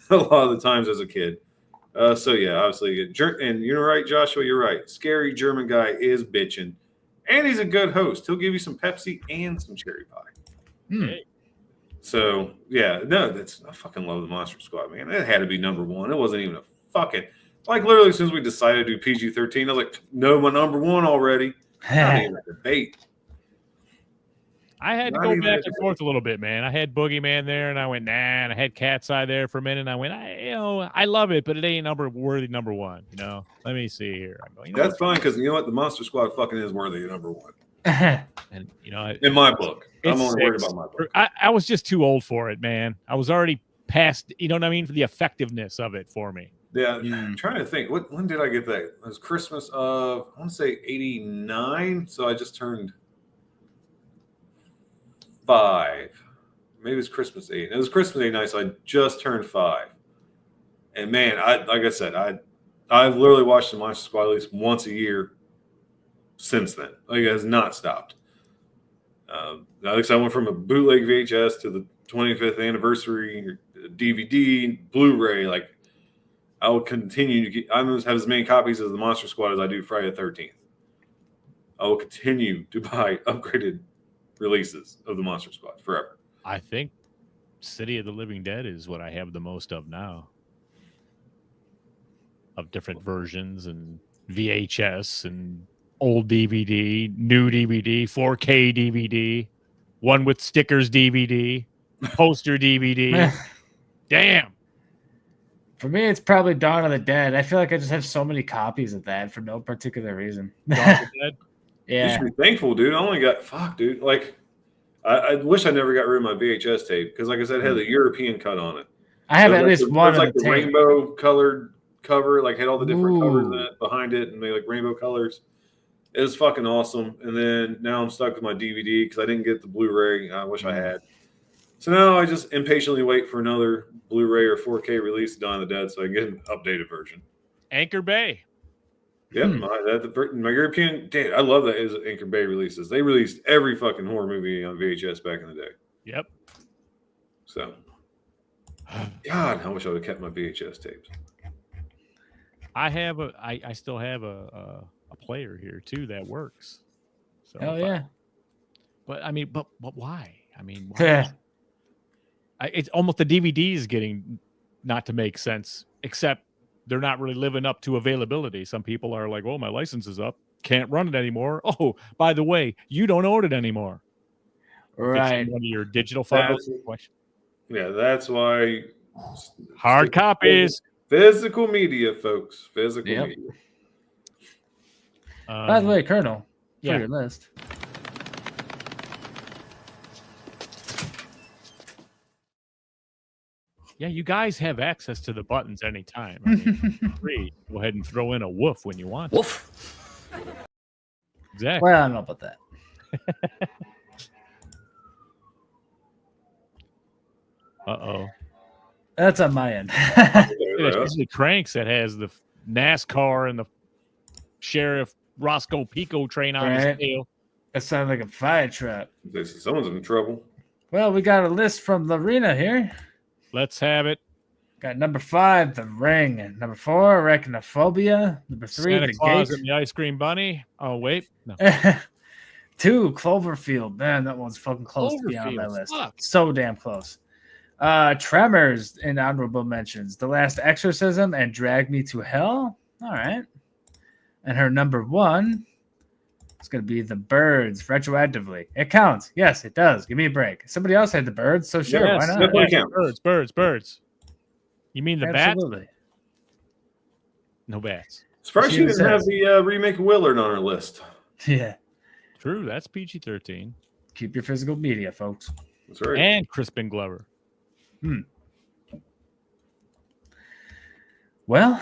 A lot of the times as a kid. So yeah, obviously, and you're right, Joshua. You're right. Scary German guy is bitching, and he's a good host. He'll give you some Pepsi and some cherry pie. So yeah, I fucking love the Monster Squad, man. It had to be number one. It wasn't even a fucking literally since we decided to do PG-13. I was like, no, my number one already. Not even a debate. I had to Not go even back a and forth a little bit, man. I had Boogeyman there, and I went, nah. And I had Cat's Eye there for a minute, and I went, I love it, but it ain't worthy number one. Let me see here. I go, That's fine because you know what, the Monster Squad fucking is worthy of number one. And in my book, I'm only worried 6. about my book. I was just too old for it, man. I was already past. You know what I mean? For the effectiveness of it for me. Yeah, I'm trying to think. When did I get that? It was Christmas of, I want to say 89. So I just turned 5. Maybe it was Christmas 8. It was Christmas 89, so I just turned 5. And man, like I said, I've literally watched the Monster Squad at least once a year since then. Like, it has not stopped. I went from a bootleg VHS to the 25th anniversary DVD, Blu-ray. Like, I will continue to keep. I must have as many copies of the Monster Squad as I do Friday the 13th. I will continue to buy upgraded releases of the Monster Squad forever. I think City of the Living Dead is what I have the most of now. Of different versions and VHS and old DVD, new DVD, 4K DVD, one with stickers DVD, poster DVD. Damn. For me, it's probably Dawn of the Dead. I feel like I just have so many copies of that for no particular reason. Dawn of the Dead? You Yeah. should be thankful, dude. I only got dude. Like, I wish I never got rid of my VHS tape because, like I said, it had the European cut on it. I have So at like least one of like the the tape. rainbow colored cover, like had all the different covers in Ooh. it behind it, and they like rainbow colors. It was fucking awesome. And then now I'm stuck with my DVD because I didn't get the Blu-ray. I wish I had. So now I just impatiently wait for another Blu-ray or 4K release of Dawn of the Dead so I can get an updated version. Anchor Bay. Yep, my European. Damn, I love that is Anchor Bay releases. They released every fucking horror movie on VHS back in the day. Yep. So, God, I wish I would have kept my VHS tapes. I still have a player here too that works. So Hell yeah. But I mean, but why? I mean, why? Yeah. It's almost the DVD is getting not to make sense, except they're not really living up to availability. Some people are like, "Oh, my license is up, can't run it anymore." Oh, by the way, you don't own it anymore. Right. One of your digital files. Yeah, that's why Hard copies. Physical media, folks. Physical Yep. media. By the way, Colonel, for yeah. your list. Yeah, you guys have access to the buttons anytime. I mean, free. Go ahead and throw in a woof when you want. Woof. Exactly. Well, I don't know about that. Uh-oh. That's on my end. It's usually Cranks that has the NASCAR and the Sheriff Roscoe Pico train on his Right. tail. That sounds like a fire truck. Someone's in trouble. Well, we got a list from Lorena here. Let's have it. Got number 5, The Ring. Number 4, Arachnophobia. Number 3, Santa The Claus Gate. and the Ice Cream Bunny. Oh, wait. No. 2, Cloverfield. Man, that one's fucking close to be on my Cloverfield, list. fuck. So damn close. Tremors in honorable mentions. The Last Exorcism and Drag Me to Hell. All right. And her number 1 is going to be The Birds retroactively. It counts. Yes, it does. Give me a break. Somebody else had The Birds, so sure, Yes, why not? definitely Yeah, counts. birds. You mean the bats? Absolutely. No bats. Surprised she She didn't have says. the remake of Willard on her list. Yeah. True, that's PG-13. Keep your physical media, folks. That's right. And Crispin Glover. Well,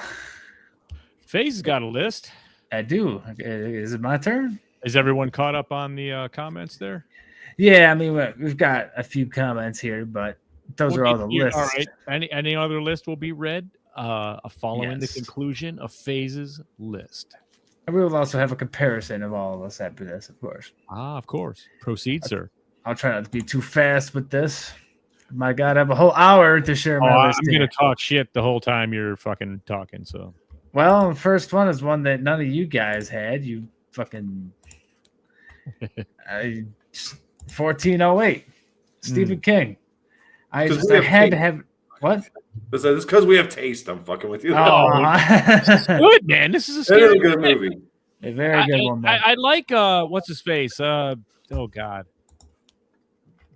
FaZe's got a list. I do. Is it my turn? Is everyone caught up on the comments there? Yeah, I mean, we've got a few comments here, but those are all the lists. All right. Any other list will be read following the Yes. conclusion of FaZe's list. And we will also have a comparison of all of us after this, of course. Ah, of course. Proceed, sir. I'll try not to be too fast with this. My God, I have a whole hour to share my list I'm here. going to talk shit the whole time you're fucking talking, so. Well, the first one is one that none of you guys had. You fucking 1408, Stephen King. I had to have what? It's because we have taste. I'm fucking with you. Good, man. This is a It is scary a good movie. A very good one, man. I like what's his face? Oh God.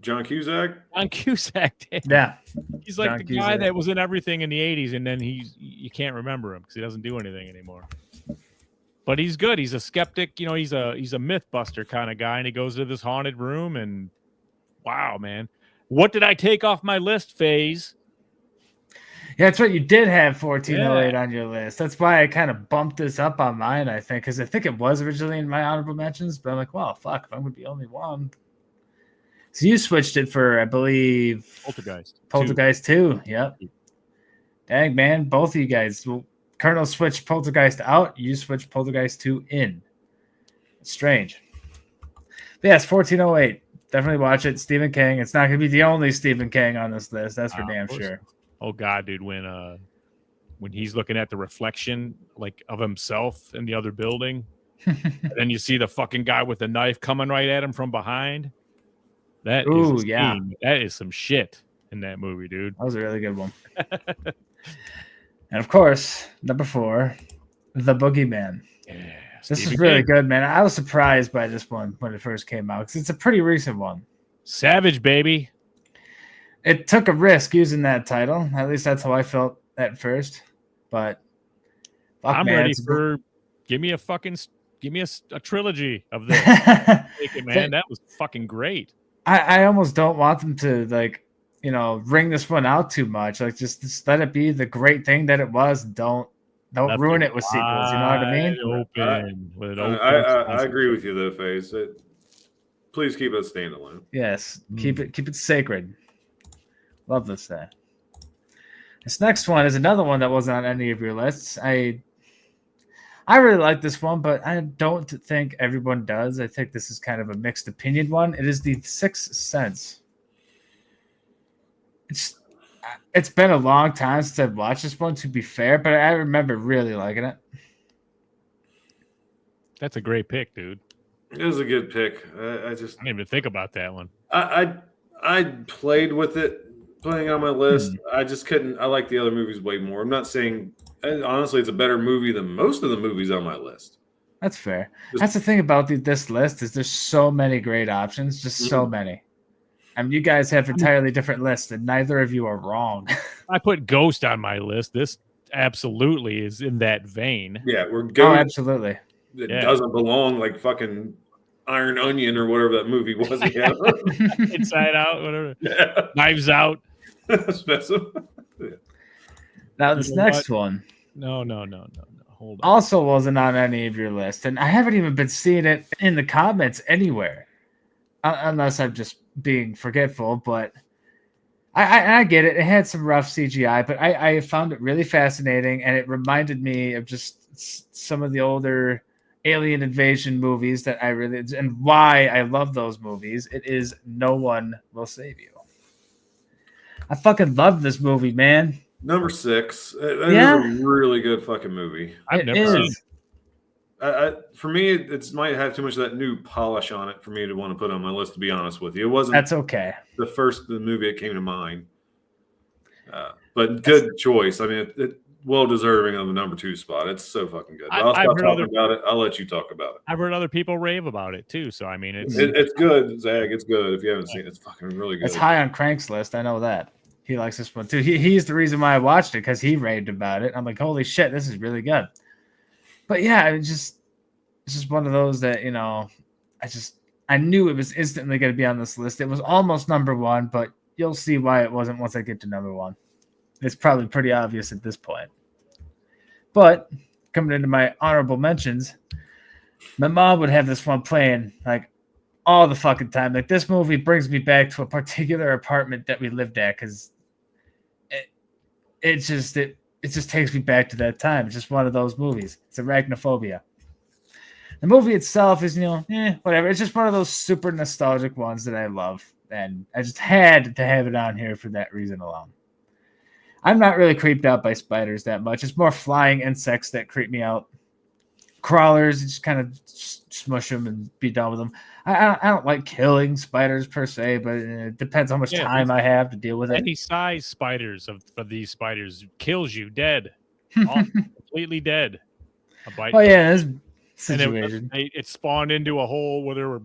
John Cusack. John Cusack did. Yeah. He's like John the guy Cusack. that was in everything in the 80s, and then you can't remember him because he doesn't do anything anymore. But he's good. He's a skeptic. You know, he's a myth buster kind of guy, and he goes to this haunted room, and wow, man. What did I take off my list, Phase? Yeah, that's right. You did have 1408 on your list. That's why I kind of bumped this up on mine, I think, because I think it was originally in my honorable mentions, but I'm like, well, fuck, if I'm going to be only one. So you switched it for, I believe, Poltergeist 2. Yep. Dang, man. Both of you guys. Well, Colonel switched Poltergeist out. You switched Poltergeist 2 in. It's strange. But yes, 1408. Definitely watch it. Stephen King. It's not going to be the only Stephen King on this list. That's for damn sure. Oh, God, dude. When he's looking at the reflection like of himself in the other building, and then you see the fucking guy with the knife coming right at him from behind. That is some shit in that movie, dude. That was a really good one. And of course, number 4, The Boogeyman. Yeah, this is really good, man. I was surprised by this one when it first came out because it's a pretty recent one. Savage, baby. It took a risk using that title. At least that's how I felt at first. But I'm ready for give me a trilogy of this. Take it, man. That was fucking great. I almost don't want them to ring this one out too much. Like just let it be the great thing that it was. Don't ruin it with sequels. You know what I mean? I agree with you though, Faze. Please keep it standalone. Yes, keep it sacred. Love this thing. This next one is another one that wasn't on any of your lists. I really like this one, but I don't think everyone does. I think this is kind of a mixed opinion one. It is The Sixth Sense. It's been a long time since I've watched this one, to be fair, but I remember really liking it. That's a great pick, dude. It was a good pick. I didn't even think about that one. I played with it, playing on my list. I just couldn't. I like the other movies way more. I'm not saying, honestly, it's a better movie than most of the movies on my list. That's fair. That's the thing about this list is there's so many great options, just so many. I mean, you guys have entirely different lists, and neither of you are wrong. I put Ghost on my list. This absolutely is in that vein. Yeah, we're Ghost. Oh, absolutely. It doesn't belong like fucking Iron Onion or whatever that movie was. Inside Out, whatever. Yeah. Knives Out. Now this next one. No. Hold on. Also wasn't on any of your list, and I haven't even been seeing it in the comments anywhere, unless I'm just being forgetful. But I get it. It had some rough CGI, but I found it really fascinating, and it reminded me of just some of the older alien invasion movies that I really, and why I love those movies. It is No One Will Save You. I fucking love this movie, man. Number 6. It is a really good fucking movie. I've never seen it. For me, it might have too much of that new polish on it for me to want to put on my list, to be honest with you. It wasn't. That's okay. The movie that came to mind. But good choice. I mean, it well deserving of the number 2 spot. It's so fucking good. But I'll stop talking about it. I'll let you talk about it. I've heard other people rave about it too. So I mean, it's good, Zach. It's good. If you haven't seen it, it's fucking really good. It's high on Crank's list. I know that. He likes this one too. He's the reason why I watched it, because he raved about it. I'm like, holy shit, this is really good. But yeah, it's just one of those that, I knew it was instantly going to be on this list. It was almost number 1, but you'll see why it wasn't once I get to number 1. It's probably pretty obvious at this point. But coming into my honorable mentions, my mom would have this one playing like all the fucking time. Like, this movie brings me back to a particular apartment that we lived at, because it just takes me back to that time. It's just one of those movies. It's Arachnophobia. The movie itself is, whatever. It's just one of those super nostalgic ones that I love. And I just had to have it on here for that reason alone. I'm not really creeped out by spiders that much. It's more flying insects that creep me out. Crawlers, just kind of smush them and be done with them. I don't like killing spiders per se, but it depends how much time I have to deal with it. Any size spiders of these spiders kills you dead. Completely dead. A bite. Oh, yeah, this situation. And it spawned into a hole where there were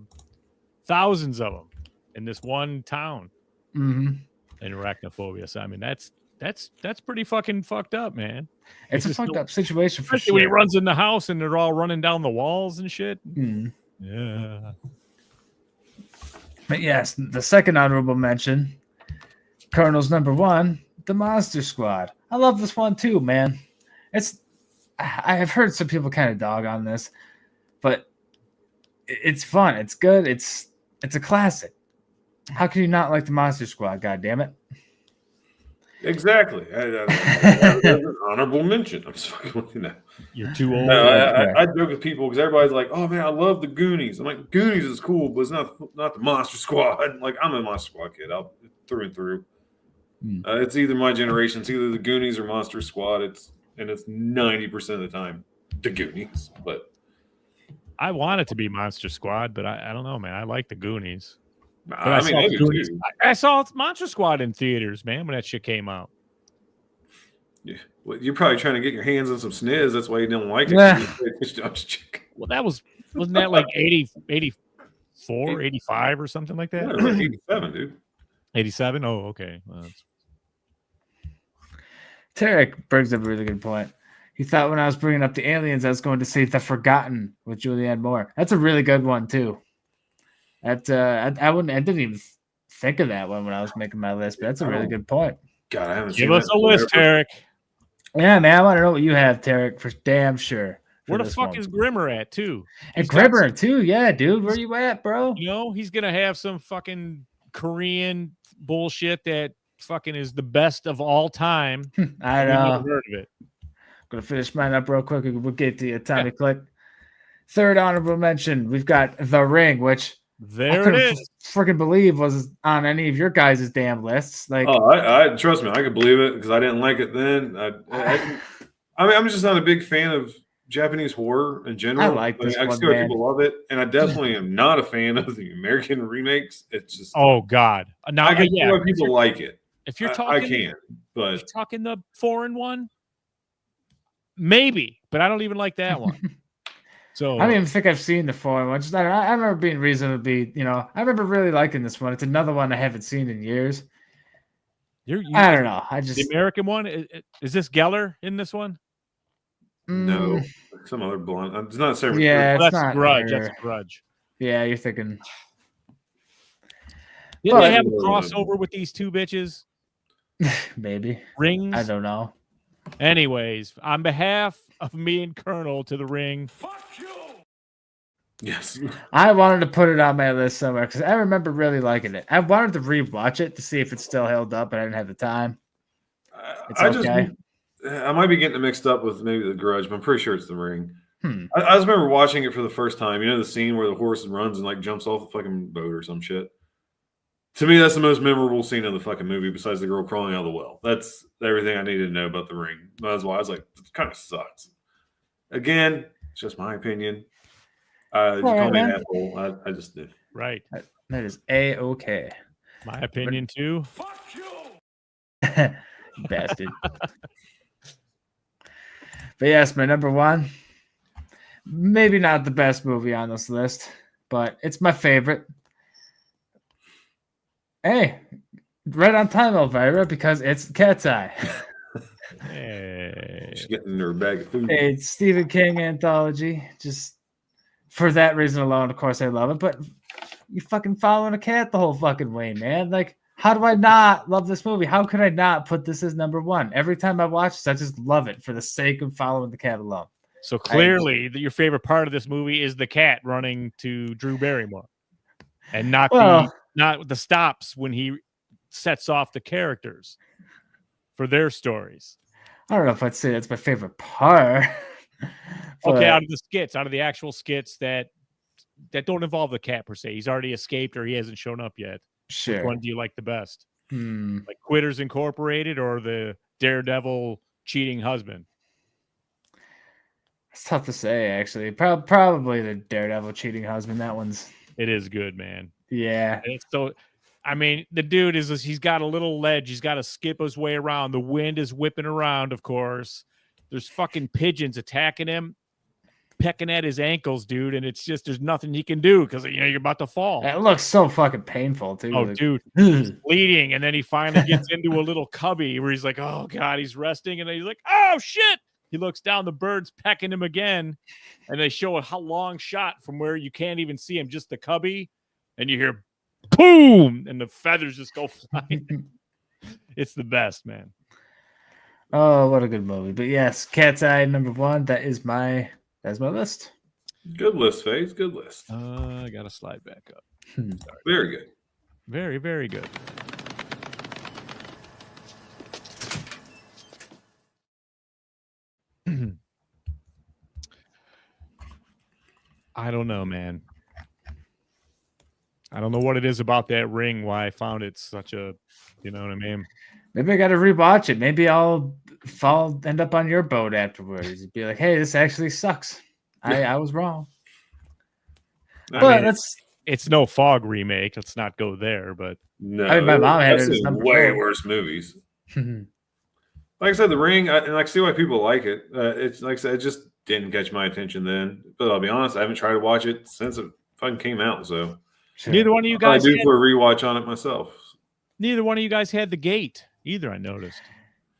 thousands of them. in this one town Mm-hmm. in arachnophobia. So I mean, that's pretty fucking fucked up, man. It's a just fucked no- up situation for Especially when he sure. runs in the house and they're all running down the walls and shit. Mm. Yeah. But yes, the second honorable mention, Colonel's number 1, The Monster Squad. I love this one too, man. I have heard some people kind of dog on this, but it's fun. It's good. It's a classic. How can you not like The Monster Squad? God damn it! Exactly. That's an honorable mention. I'm just fucking with you now. You're too old. No, I joke with people because everybody's like, "Oh man, I love the Goonies." I'm like, "Goonies is cool, but it's not the Monster Squad." Like, I'm a Monster Squad kid. I'll through and through. It's either my generation. It's either the Goonies or Monster Squad. It's 90% of the time the Goonies. But I want it to be Monster Squad, but I don't know, man. I like the Goonies. I mean, I do too. I saw Monster Squad in theaters, man, when that shit came out. Yeah. Well, you're probably trying to get your hands on some sniz. That's why you don't like it. Yeah. I'm just joking. Well, wasn't that like 84, 85 or something like Yeah, that? like 87, dude. 87? Oh, okay. Well, Tarek brings up a really good point. He thought when I was bringing up the aliens, I was going to say The Forgotten with Julianne Moore. That's a really good one too. I didn't even think of that one when I was making my list, but that's a really good point. God, I haven't give seen us that a list, forever. Tarek. Yeah, man, I want to know what you have, Tarek, for damn sure. Where the fuck is Grimmer at, too? And Grimmer, too. Yeah, dude. Where you at, bro? You know, he's going to have some fucking Korean bullshit that fucking is the best of all time. I know. I've never heard of it. Gonna finish mine up real quick and we'll get to you, Tommy Click. Third honorable mention, we've got The Ring, which there it is. Freaking believe was on any of your guys' damn lists. Like, I trust me, I could believe it because I didn't like it then. I mean, I'm just not a big fan of Japanese horror in general. I like this I one, see why man. people love it, and I definitely am not a fan of the American remakes. It's just oh god. Now I can see why people like it. If you're talking, I can, but if you're talking the foreign one, maybe, but I don't even like that one. So I don't even think I've seen the foreign one. Just, I remember being reasonably, I remember really liking this one. It's another one I haven't seen in years. I don't know. The American one is this Geller in this one? no, some other blonde. It's not Sarah. Yeah, that's not Grudge. her. That's Grudge. Yeah, you're thinking. Did they have a crossover with these two bitches? Maybe. Rings? I don't know. Anyways, on behalf of me and Colonel to The Ring. Fuck you! Yes. I wanted to put it on my list somewhere because I remember really liking it. I wanted to rewatch it to see if it still held up, but I didn't have the time. It's okay. I might be getting it mixed up with maybe The Grudge, but I'm pretty sure it's The Ring. Hmm. I just remember watching it for the first time. You know the scene where the horse runs and like jumps off the fucking boat or some shit? To me, that's the most memorable scene of the fucking movie besides the girl crawling out of the well. That's everything I needed to know about The Ring. That's why I was like, it kind of sucks. Again, it's just my opinion. You call me an asshole. I just did. Right. That is A-okay. My opinion, too. Fuck you! Bastard. But yes, my number one. Maybe not the best movie on this list, but it's my favorite. Hey, right on time, Elvira, because it's Cat's Eye. Hey. She's getting her bag of food. It's Stephen King anthology. Just for that reason alone, of course, I love it. But you fucking following a cat the whole fucking way, man. Like, how do I not love this movie? How could I not put this as number one? Every time I watch this, I just love it for the sake of following the cat alone. So clearly, your favorite part of this movie is the cat running to Drew Barrymore, and not the stops when he sets off the characters for their stories. I don't know if I'd say that's my favorite part. Okay, out of the skits, out of the actual skits that don't involve the cat per se. He's already escaped or he hasn't shown up yet. Sure. Which one do you like the best? Like Quitters Incorporated or the Daredevil cheating husband? It's tough to say, actually. Probably the Daredevil cheating husband. That one's. It is good, man. Yeah. And it's so, I mean, the dude he's got a little ledge. He's got to skip his way around. The wind is whipping around, of course. There's fucking pigeons attacking him. pecking at his ankles, dude, and it's just there's nothing he can do because you're about to fall. It looks so fucking painful too. Oh, Like, dude, he's bleeding, and then he finally gets into a little cubby where he's like, "Oh God," he's resting, and then he's like, "Oh shit!" He looks down, the bird's pecking him again, and they show a long shot from where you can't even see him, just the cubby, and you hear boom, and the feathers just go flying. It's the best, man. Oh, what a good movie! But yes, Cat's Eye #1. That's my list. Good list, Faze. Good list. I gotta slide back up. Very good. Very, very good. I don't know, man. I don't know what it is about that ring, why I found it such a, you know what I mean? Maybe I got to rewatch it. Maybe I'll end up on your boat afterwards. You'd be like, "Hey, this actually sucks. I was wrong." It's no Fog remake. Let's not go there, but no, I mean, my mom had it as way 4. worse movies. Like I said, The Ring, and I see why people like it. It's like I said, it just didn't catch my attention then. But I'll be honest, I haven't tried to watch it since it fucking came out. So neither one of you guys. I do for a rewatch on it myself. Neither one of you guys had The Gate either. I noticed.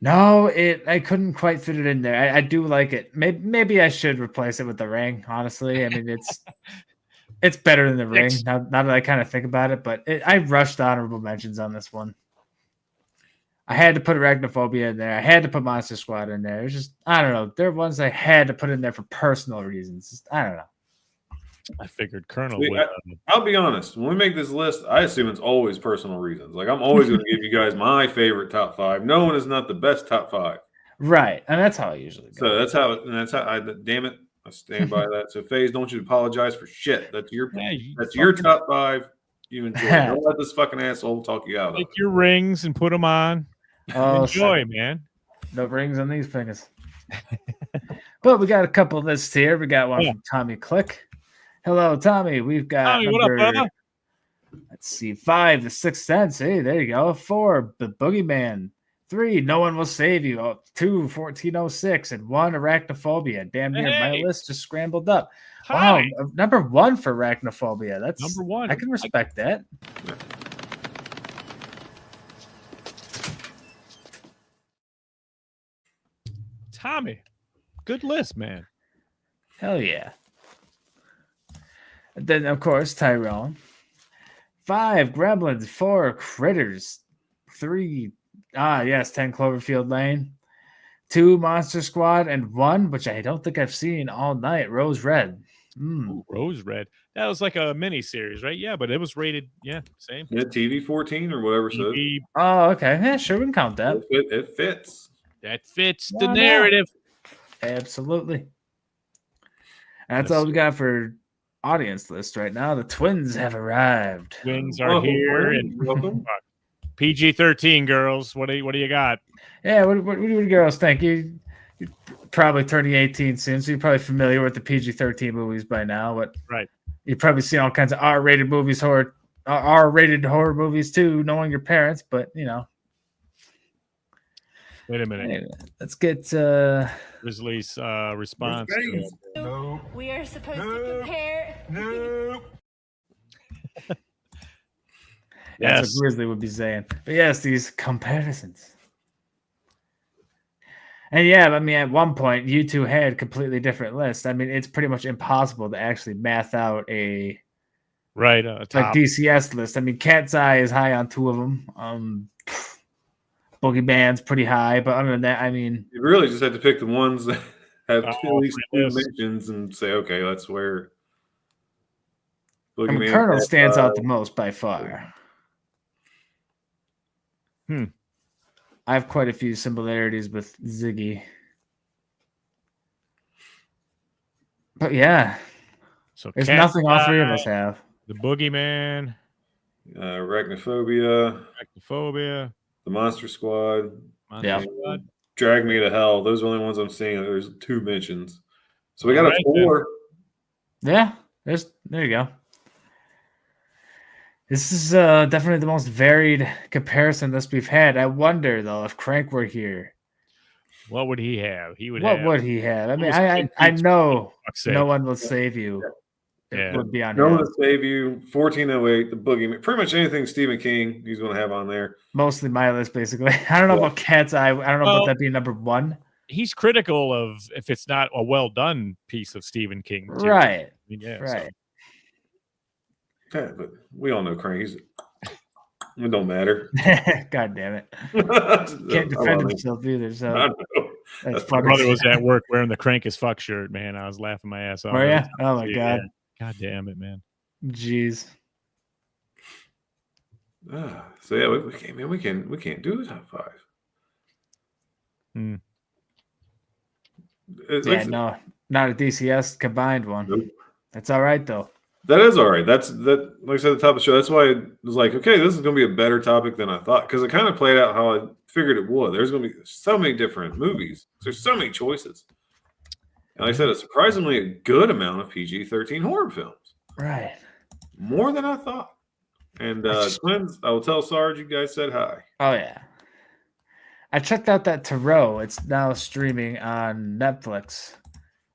No, I couldn't quite fit it in there. I do like it. Maybe I should replace it with The Ring. Honestly, I mean it's better than The Ring. Now that I kind of think about it, but I rushed honorable mentions on this one. I had to put Arachnophobia in there. I had to put Monster Squad in there. It's just, I don't know. There are ones I had to put in there for personal reasons. Just, I don't know. I figured Colonel would. I'll be honest. When we make this list, I assume it's always personal reasons. Like, I'm always going to give you guys my favorite top 5. No one is not the best top 5. Right. And that's how I usually go. So that's how damn it. I stand by that. So Faze, don't you apologize for shit. That's your top 5. You enjoy. Don't let this fucking asshole talk you out of it. Take your rings and put them on. Oh, enjoy, man. No rings on these fingers. But we got a couple of lists here. We got one from Tommy Click. Hello, Tommy. We've got Tommy, what up, brother? Let's see. 5, The Sixth Sense. Hey, there you go. 4, The Boogeyman. 3, No One Will Save You. 2, 1406. And 1, Arachnophobia. Damn near my list just scrambled up. Tommy. Wow, #1 for Arachnophobia. That's #1. I can respect that. Tommy, good list, man. Hell yeah. And then, of course, Tyrone. 5, Gremlins. 4, Critters. 3, 10 Cloverfield Lane. 2, Monster Squad. And 1, which I don't think I've seen all night, Rose Red. Ooh, Rose Red. That was like a mini series, right? Yeah, but it was rated, same. Yeah, TV 14 or whatever. TV. Oh, okay. Yeah, sure, we can count that. It fits. That fits the narrative. Absolutely. That's all we got for audience list right now. The twins have arrived. Twins are here, and welcome. PG-13 girls. What do you got? Yeah, what do you girls think? You're probably turning 18 soon, so you're probably familiar with the PG-13 movies by now. But right, you've probably seen all kinds of R-rated movies, R-rated horror movies too, knowing your parents. But you know. Wait a minute. Anyway, let's get Grizzly's response. No. We are supposed to compare. No. That's what Grizzly would be saying. But yes, these comparisons. And yeah, I mean, at one point, you two had completely different lists. I mean, it's pretty much impossible to actually math out a like DCS list. I mean, Cat's Eye is high on 2 of them. Boogeyman's pretty high, but other than that, I mean, you really just have to pick the ones that have at least 2 mentions and say, okay, that's where. Boogeyman, Colonel stands out the most by far. I have quite a few similarities with Ziggy, but yeah, so there's nothing all 3 of us have. The Boogeyman, Arachnophobia, the Monster Squad, Drag Me to Hell. Those are the only ones I'm seeing. There's 2 mentions, so we got a 4. Yeah, there you go. This is definitely the most varied comparison list we've had. I wonder though if Crank were here, What would he have? He would What have. would he have? I mean, almost I 10 feet know for fuck's sake. No One Will Save You. Yeah. It would be on No One his. to Save You, 1408, The Boogeyman. Pretty much anything Stephen King he's going to have on there. Mostly my list, basically. I don't know about Cat's Eye. I don't know Well, about that being number one. He's critical of if it's not a well done piece of Stephen King. Too. Right. I mean, yeah. Right. So. Yeah, but we all know Crank. It don't matter. God damn it. Can't Can't defend himself either. So I know. that's My funny. brother was at work wearing the Crank as fuck shirt, man. I was laughing my ass off. Were ya? Oh my Yeah. God. God damn it, man. Jeez. So yeah, we can't do a top five. Hmm. No, not a DCS combined one. Nope. That's all right though. That is all right. Like I said at the top of the show, that's why I was like, okay, this is going to be a better topic than I thought, because it kind of played out how I figured it would. There's going to be so many different movies. There's so many choices. And like I said, a surprisingly good amount of PG-13 horror films. Right. More than I thought. And twins, I will tell Sarge you guys said hi. Oh yeah. I checked out that Tarot. It's now streaming on Netflix,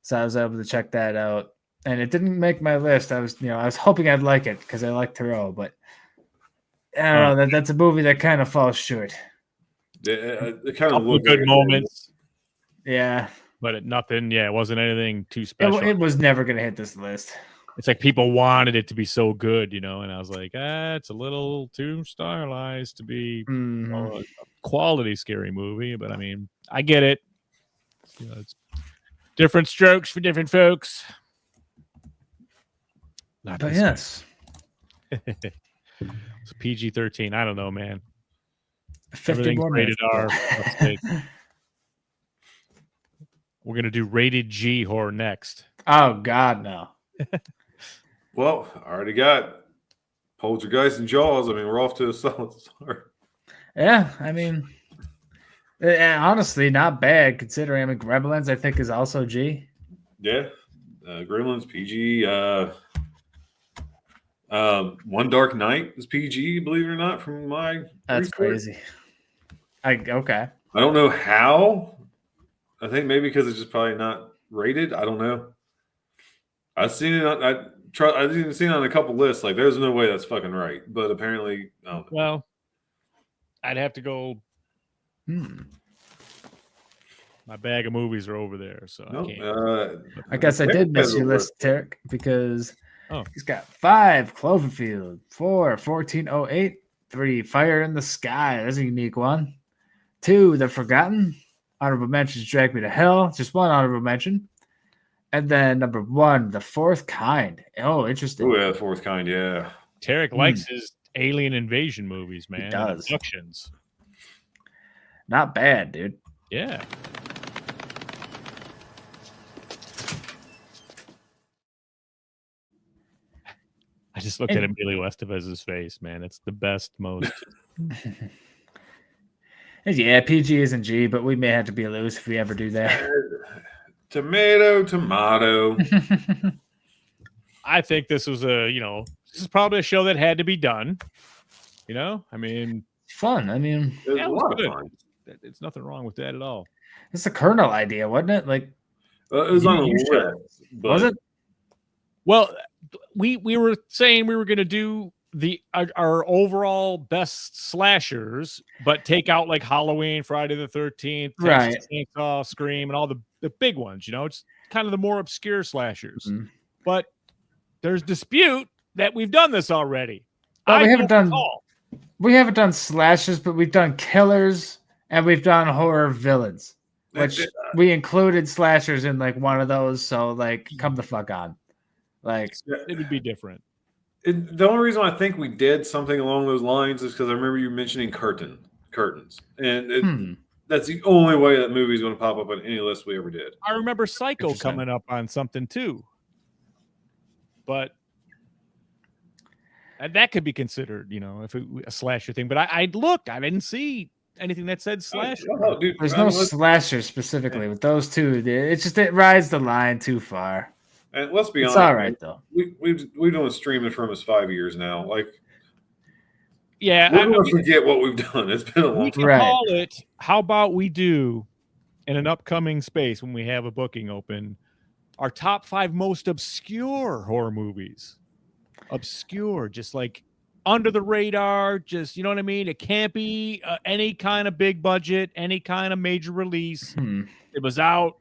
so I was able to check that out. And it didn't make my list. I was hoping I'd like it because I like Tarot, but I don't know. That's a movie that kind of falls short. It kind of looked good moments. Yeah, but it wasn't anything too special. It was never gonna hit this list. It's like people wanted it to be so good, and I was like, it's a little too stylized to be a quality scary movie. But I mean, I get it. It's different strokes for different folks. But yes. It's PG-13. I don't know, man. 50 Everything's more rated minutes. R. We're going to do rated G horror next. Oh, God, no. Well, I already got Poltergeist and Jaws. I mean, we're off to a solid start. Yeah, I mean, honestly, not bad considering. I mean, Gremlins, I think, is also G. Yeah. Gremlins, PG. One Dark Night is PG, believe it or not, from my That's research. crazy. Okay. I don't know how. I think maybe because it's just probably not rated. I don't know. I've seen it. I've even seen it on a couple lists. Like, there's no way that's fucking right. But apparently, I don't know. Well, I'd have to go. My bag of movies are over there, so I can't. I guess I did miss your list, Tarek, because he's got 5 Cloverfield, 4 1408, 3 Fire in the Sky. That's a unique one. 2 The Forgotten. Honorable mentions Drag Me to Hell. Just one honorable mention. And then number 1, The Fourth Kind. Oh, interesting. Oh, yeah, The Fourth Kind, yeah. Tarek likes his alien invasion movies, man. He does. Abductions. Not bad, dude. Yeah. I just looked at Emilio Estevez's face, man. It's the best, most. Yeah, PG isn't G, but we may have to be loose if we ever do that. Tomato. I think this was this is probably a show that had to be done. I mean, fun. I mean, it was a lot of fun. It's nothing wrong with that at all. It's a Colonel idea, wasn't it? Like, it was on the list. Was it? Well, we were saying we were going to do our overall best slashers, but take out like Halloween, Friday the 13th, right? Chainsaw, Scream, and all the big ones. It's kind of the more obscure slashers. Mm-hmm. But there's dispute that we've done this already. Well, we haven't done slashers, but we've done killers and we've done horror villains, which we included slashers in like one of those. So like, come the fuck on. Like, it would be different. The only reason I think we did something along those lines is because I remember you mentioning curtains, and that's the only way that movie is going to pop up on any list we ever did. I remember Psycho coming up on something too, but that could be considered, if a slasher thing. But I didn't see anything that said slasher. Dude, there's no slasher specifically with those two. It rides the line too far. And let's be honest, it's all right though. We've been streaming from us 5 years now. Like, yeah, we're going to forget what we've done. It's been a long time. We can call it. How about we do in an upcoming space when we have a booking open our top 5 most obscure horror movies. Obscure, just like under the radar, just, you know what I mean? It can't be any kind of big budget, any kind of major release. It was out.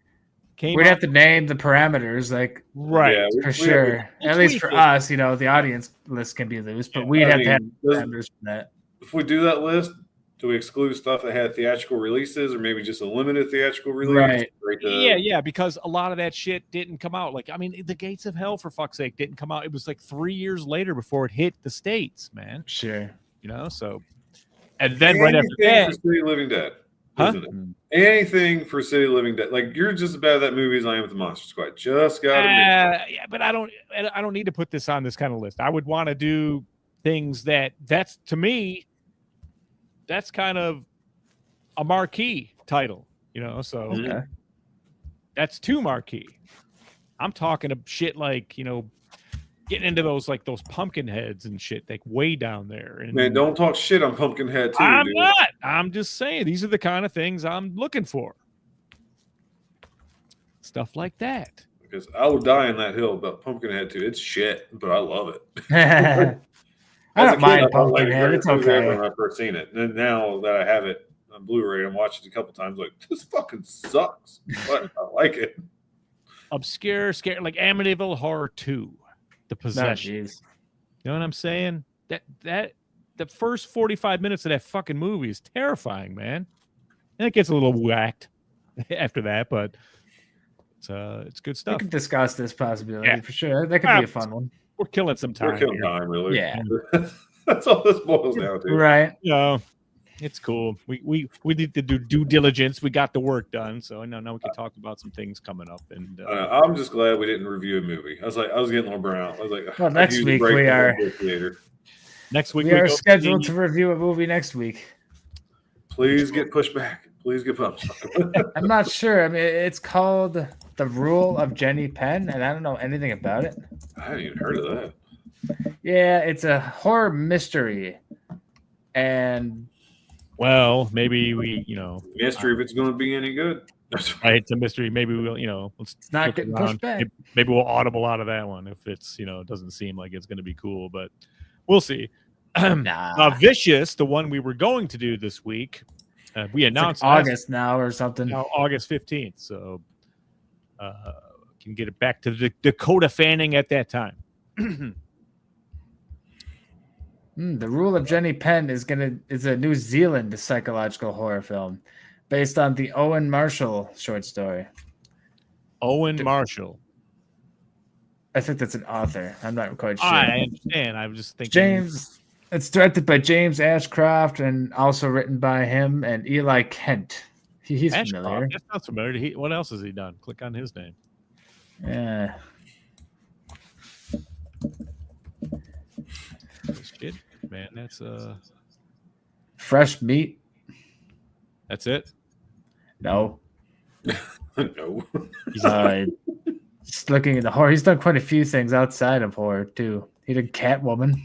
We'd have to name the parameters, like right, for sure. At least for us, the audience list can be loose, but we'd have to have parameters for that. If we do that list, do we exclude stuff that had theatrical releases, or maybe just a limited theatrical release? Right. Yeah, because a lot of that shit didn't come out. Like, I mean, The Gates of Hell, for fuck's sake, didn't come out. It was like 3 years later before it hit the States, man. Sure. So, and then right after that, for City of Living Dead, huh? isn't it? Anything for City of Living Dead. Like, you're just as bad at that movie as I am with the Monster Squad. Just got to yeah, but I don't need to put this on this kind of list. I would want to do things that's to me, that's kind of a marquee title, so that's too marquee. I'm talking of shit like, getting into those pumpkin heads and shit, like way down there. And man, don't talk shit on Pumpkinhead too. I'm dude. not. I'm just saying these are the kind of things I'm looking for. Stuff like that. Because I would die on that hill about Pumpkinhead too. It's shit, but I love it. I don't mind Pumpkinhead. It's okay. When I first seen it, and now that I have it on Blu-ray, I'm watching it a couple times. Like, this fucking sucks, but I like it. Obscure, scary, like Amityville Horror 2, The Possession. You know what I'm saying? That the first 45 minutes of that fucking movie is terrifying, man. And it gets a little whacked after that, but it's good stuff. We can discuss this possibility for sure. That could be a fun one. We're killing some time. We're killing time, really. Yeah. That's all this boils down to. Right. It's cool. We need to do due diligence. We got the work done, so now we can talk about some things coming up. And I'm just glad we didn't review a movie. I was getting a little burnt out. I was like, well, next week we are. Next week we are scheduled to review a movie next week. Please get pushed back. Please get pumped. I'm not sure. I mean, it's called The Rule of Jenny Penn, and I don't know anything about it. I hadn't even heard of that. Yeah, it's a horror mystery, and maybe we, mystery if it's going to be any good. Right, it's a mystery. Maybe we'll, let's not get pushed back. Maybe we'll audible out of that one if it's, it doesn't seem like it's going to be cool, but we'll see. Vicious, the one we were going to do this week, we announced like August now or something. Now August 15th, so can get it back to the Dakota Fanning at that time. The Rule of Jenny Penn is a New Zealand psychological horror film based on the Owen Marshall short story. Owen Marshall. I think that's an author. I'm not quite sure. I understand. I was just thinking. It's directed by James Ashcroft and also written by him and Eli Kent. He's Ashcroft, familiar. that sounds familiar. What else has he done? Click on his name. Yeah. Shit, man, that's Fresh Meat. That's it? No. No. He's just looking at the horror. He's done quite a few things outside of horror too. He did Catwoman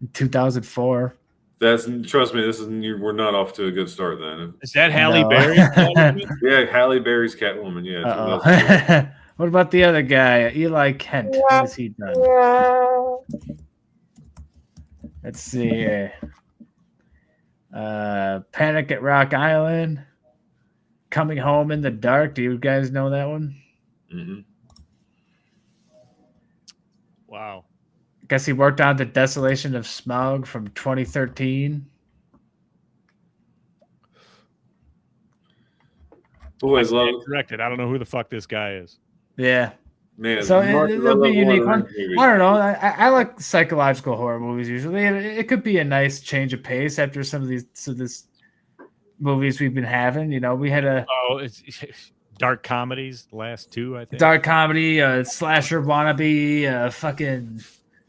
in 2004. Trust me, we're not off to a good start then. Is that Halle Berry? Yeah, Halle Berry's Catwoman. Yeah. What about the other guy, Eli Kent? What has he done? Let's see here. Panic at Rock Island. Coming Home in the Dark. Do you guys know that one? Mm-hmm. Wow. I guess he worked on The Desolation of Smaug from 2013. Boys love directed. I don't know who the fuck this guy is. Yeah. Man, so it'll be a unique one. I don't know. I like psychological horror movies usually. It could be a nice change of pace after some of these movies we've been having. We had it's dark comedies, the last two, I think. Dark comedy, slasher wannabe, fucking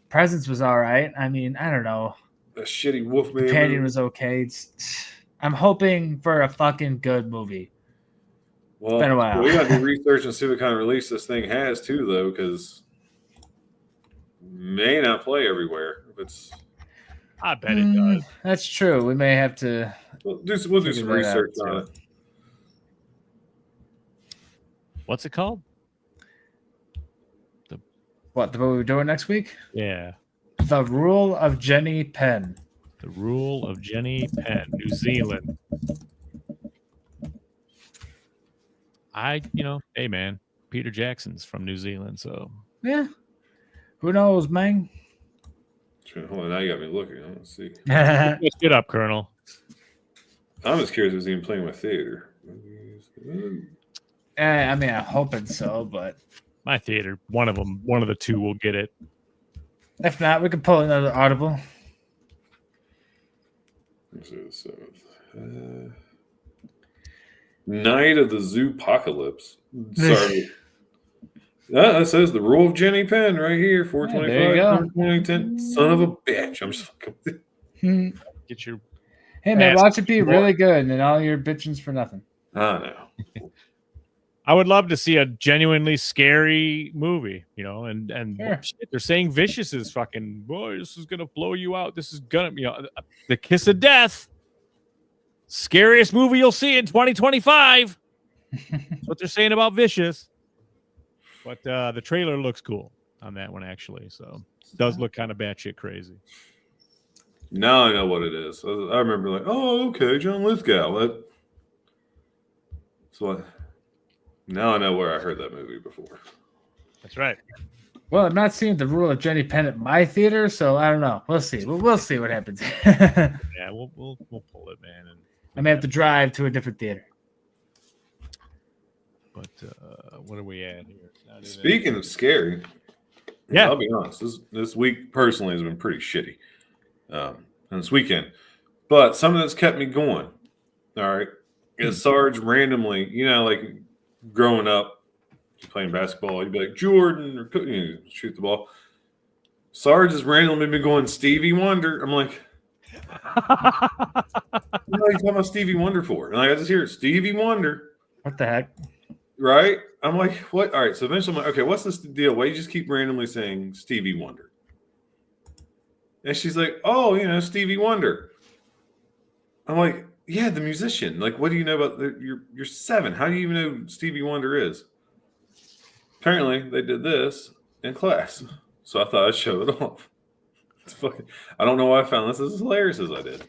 Presence was all right. I mean, I don't know. A shitty Wolfman. Companion was okay. I'm hoping for a fucking good movie. Well, it's been a while. We got to do research and see what kind of release this thing has too, though, because may not play everywhere. I bet it does. That's true. We may have to. We'll do some research on it. What's it called? What, the movie we're doing next week? Yeah. The Rule of Jenny Penn. The Rule of Jenny Penn, New Zealand. Hey man, Peter Jackson's from New Zealand, so Yeah. Who knows, man? Hold on, now you got me looking. Let's see. let's get up, Colonel. I'm just curious if it's even playing my theater. I mean, I'm hoping so, but My theater, one of the two will get it. if not, we can pull another Audible. Let's see the 7th. Night of the Zoopocalypse. Sorry. That says the Rule of Jenny Penn right here. 425. 2010. Son of a bitch. I'm just fucking. Get your. Hey man, watch it be really good, and then all your bitchings for nothing. I know. I would love to see a genuinely scary movie, and Sure. shit, they're saying Vicious is fucking, boy, this is gonna blow you out. This is gonna, the kiss of death. Scariest movie you'll see in 2025. That's what they're saying about Vicious. But the trailer looks cool on that one, actually. So it does look kind of batshit crazy. Now I know what it is. I remember like, oh, okay, John Lithgow. Now I know where I heard that movie before. That's right. Well, I'm not seeing the Rule of Jenny Penn at my theater, so I don't know. We'll see. We'll see what happens. Yeah, we'll pull it, man. And I may have to drive to a different theater. But what are we at here? Speaking of scary, yeah, I'll be honest. This week personally has been pretty shitty. And this weekend, but something that's kept me going. All right, is Sarge randomly, like growing up, playing basketball, you'd be like Jordan or shoot the ball. Sarge has randomly been going Stevie Wonder. I'm like, what are you talking about Stevie Wonder for? And I just hear Stevie Wonder. What the heck? Right? I'm like, what? All right. So eventually I'm like, okay, what's this deal? Why you just keep randomly saying Stevie Wonder? And she's like, oh, Stevie Wonder. I'm like, yeah, the musician. Like, what do you know about you're 7. How do you even know who Stevie Wonder is? Apparently, they did this in class. So I thought I'd show it off. It's fucking, I don't know why I found this as hilarious as I did.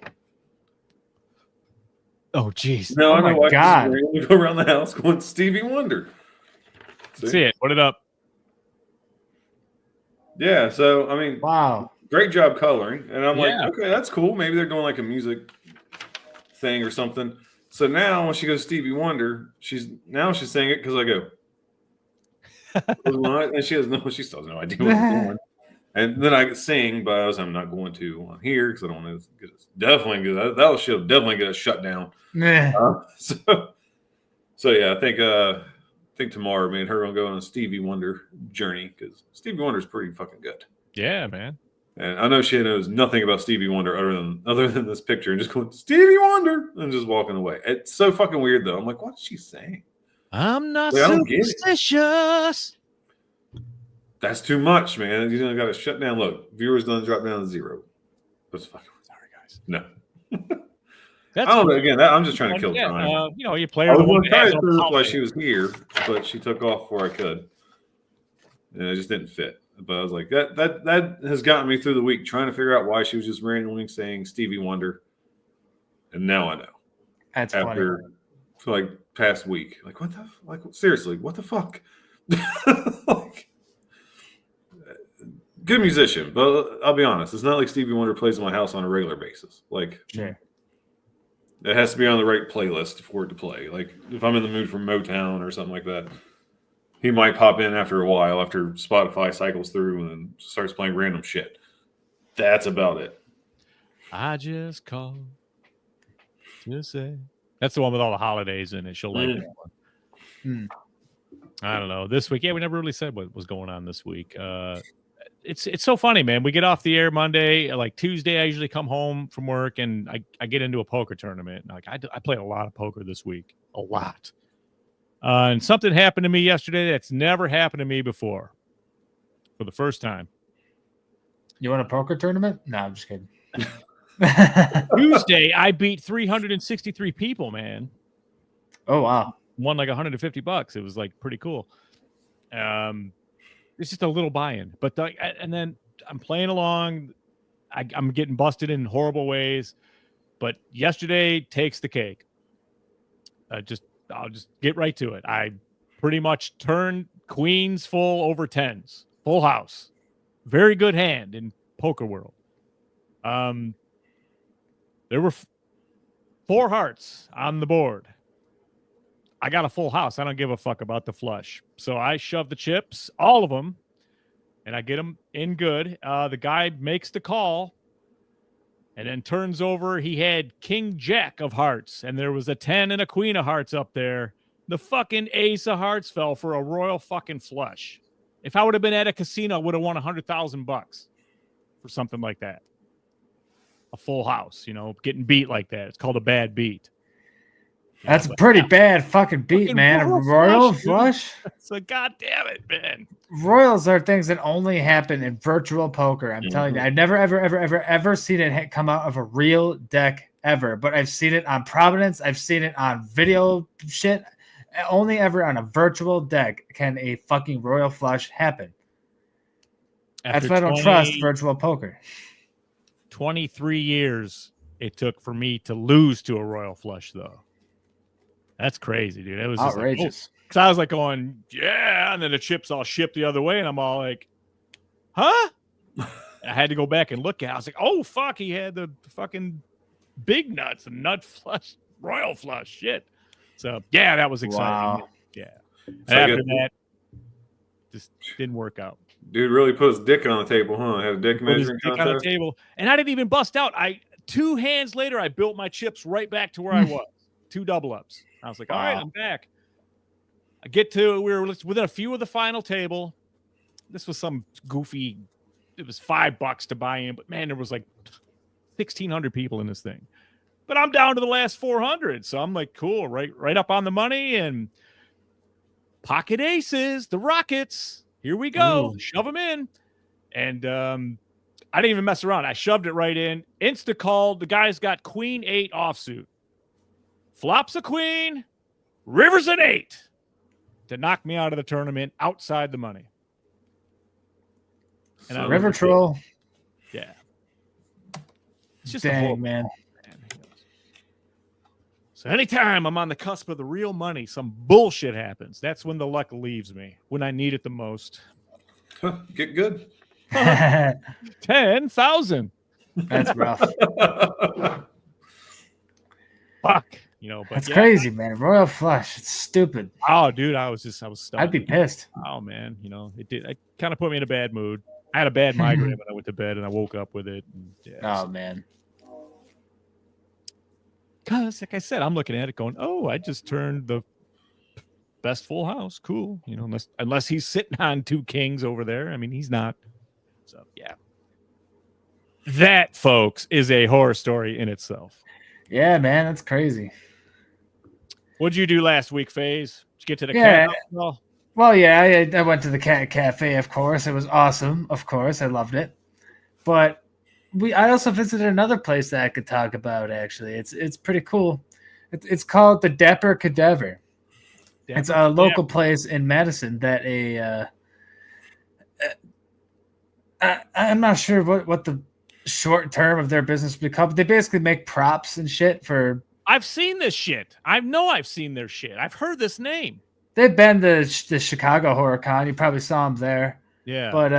Oh, jeez. No, I know why God. I go around the house going Stevie Wonder. See it. Put it up. Yeah, so, I mean, Wow. great job coloring. And I'm Yeah. like, okay, that's cool. Maybe they're doing like a music thing or something. So now when she goes Stevie Wonder, she's saying it because I go, and she still has no idea what I'm doing. And then I sing, but I'm not going to on here because I don't want to get us definitely get us shut down. So yeah, I think tomorrow me and her will go on a Stevie Wonder journey because Stevie Wonder's pretty fucking good. Yeah, man. And I know she knows nothing about Stevie Wonder other than this picture and just going Stevie Wonder and just walking away. It's so fucking weird though. I'm like, what is she saying? I'm not I don't get it. superstitious. That's too much, man. You got to shut down. Look, viewers done drop down to 0. That's fucking sorry, guys. No. That's I don't know. Again, I'm just trying to kill yeah, time. you player. I was going to try to prove why she was here, but she took off before I could, and it just didn't fit. But I was like, that has gotten me through the week trying to figure out why she was just randomly saying Stevie Wonder, and now I know. That's after funny. like past week, like what the seriously, what the fuck? Like, good musician, but I'll be honest, it's not like Stevie Wonder plays in my house on a regular basis. Like, Sure. It has to be on the right playlist for it to play. Like, if I'm in the mood for Motown or something like that, he might pop in after a while, after Spotify cycles through and starts playing random shit. That's about it. I just called to say. That's the one with all the holidays in it. She'll like that one. I don't know. This week, we never really said what was going on this week. It's so funny, man. We get off the air Monday, like Tuesday. I usually come home from work and I get into a poker tournament. Like I played a lot of poker this week, a lot. And something happened to me yesterday that's never happened to me before, for the first time. You want a poker tournament? No, I'm just kidding. Tuesday, I beat 363 people, man. Oh wow! won like $150. It was like pretty cool. It's just a little buy-in, but and then I'm playing along. I'm getting busted in horrible ways, but yesterday takes the cake. I'll just get right to it. I pretty much turned queens full over tens, full house. Very good hand in poker world. There were 4 hearts on the board. I got a full house. I don't give a fuck about the flush. So I shove the chips, all of them, and I get them in good. The guy makes the call and then turns over. He had king jack of hearts, and there was a 10 and a queen of hearts up there. The fucking ace of hearts fell for a royal fucking flush. If I would have been at a casino, I would have won $100,000 for something like that. A full house, getting beat like that. It's called a bad beat. That's a pretty bad fucking beat, man. A royal flush? It's like, God damn it, man. Royals are things that only happen in virtual poker. I'm telling you, I've never, ever seen it come out of a real deck ever. But I've seen it on Providence. I've seen it on video shit. Only ever on a virtual deck can a fucking royal flush happen. That's why I don't trust virtual poker. 23 years it took for me to lose to a royal flush, though. That's crazy, dude. It was outrageous. Because I was like going, yeah, and then the chips all shipped the other way, and I'm all like, huh? I had to go back and look at it. I was like, oh, fuck, he had the fucking big nuts, the nut flush, royal flush, shit. So, yeah, that was exciting. Wow. Yeah. And after that, just didn't work out. Dude really put his dick on the table, huh? Had a dick measuring contest. On the table. And I didn't even bust out. 2 hands later, I built my chips right back to where I was. 2 double ups. I was like, all right, I'm back. We were within a few of the final table. This was some goofy, it was $5 to buy in, but man, there was like 1,600 people in this thing. But I'm down to the last 400. So I'm like, cool, right up on the money, and pocket aces, the Rockets. Here we go. Ooh. Shove them in. And I didn't even mess around. I shoved it right in. Insta called. The guy's got queen 8 offsuit. Flops a queen. Rivers an 8 to knock me out of the tournament outside the money. And River Troll. Yeah. It's just dang, man. So anytime I'm on the cusp of the real money, some bullshit happens. That's when the luck leaves me, when I need it the most. Get good. 10,000. That's rough. Fuck. But that's crazy, man. Royal flush. It's stupid. Oh, dude, I was stunned. I'd be pissed. Oh, man. It kind of put me in a bad mood. I had a bad migraine when I went to bed, and I woke up with it. And, man. Because, like I said, I'm looking at it going, oh, I just turned the best full house. Cool. Unless he's sitting on 2 kings over there. I mean, he's not. So, yeah. That, folks, is a horror story in itself. Yeah, man. That's crazy. What'd you do last week, FaZe? Did you get to the cat? Well, yeah, I went to the cat cafe, of course. It was awesome, of course. I loved it. But I also visited another place that I could talk about, actually. It's pretty cool. It's called the Dapper Cadaver. It's a local place in Madison that I'm not sure what the short term of their business become. They basically make props and shit for. I've seen this shit. I've seen their shit. I've heard this name. They've been to the Chicago Horror Con. You probably saw them there. Yeah. But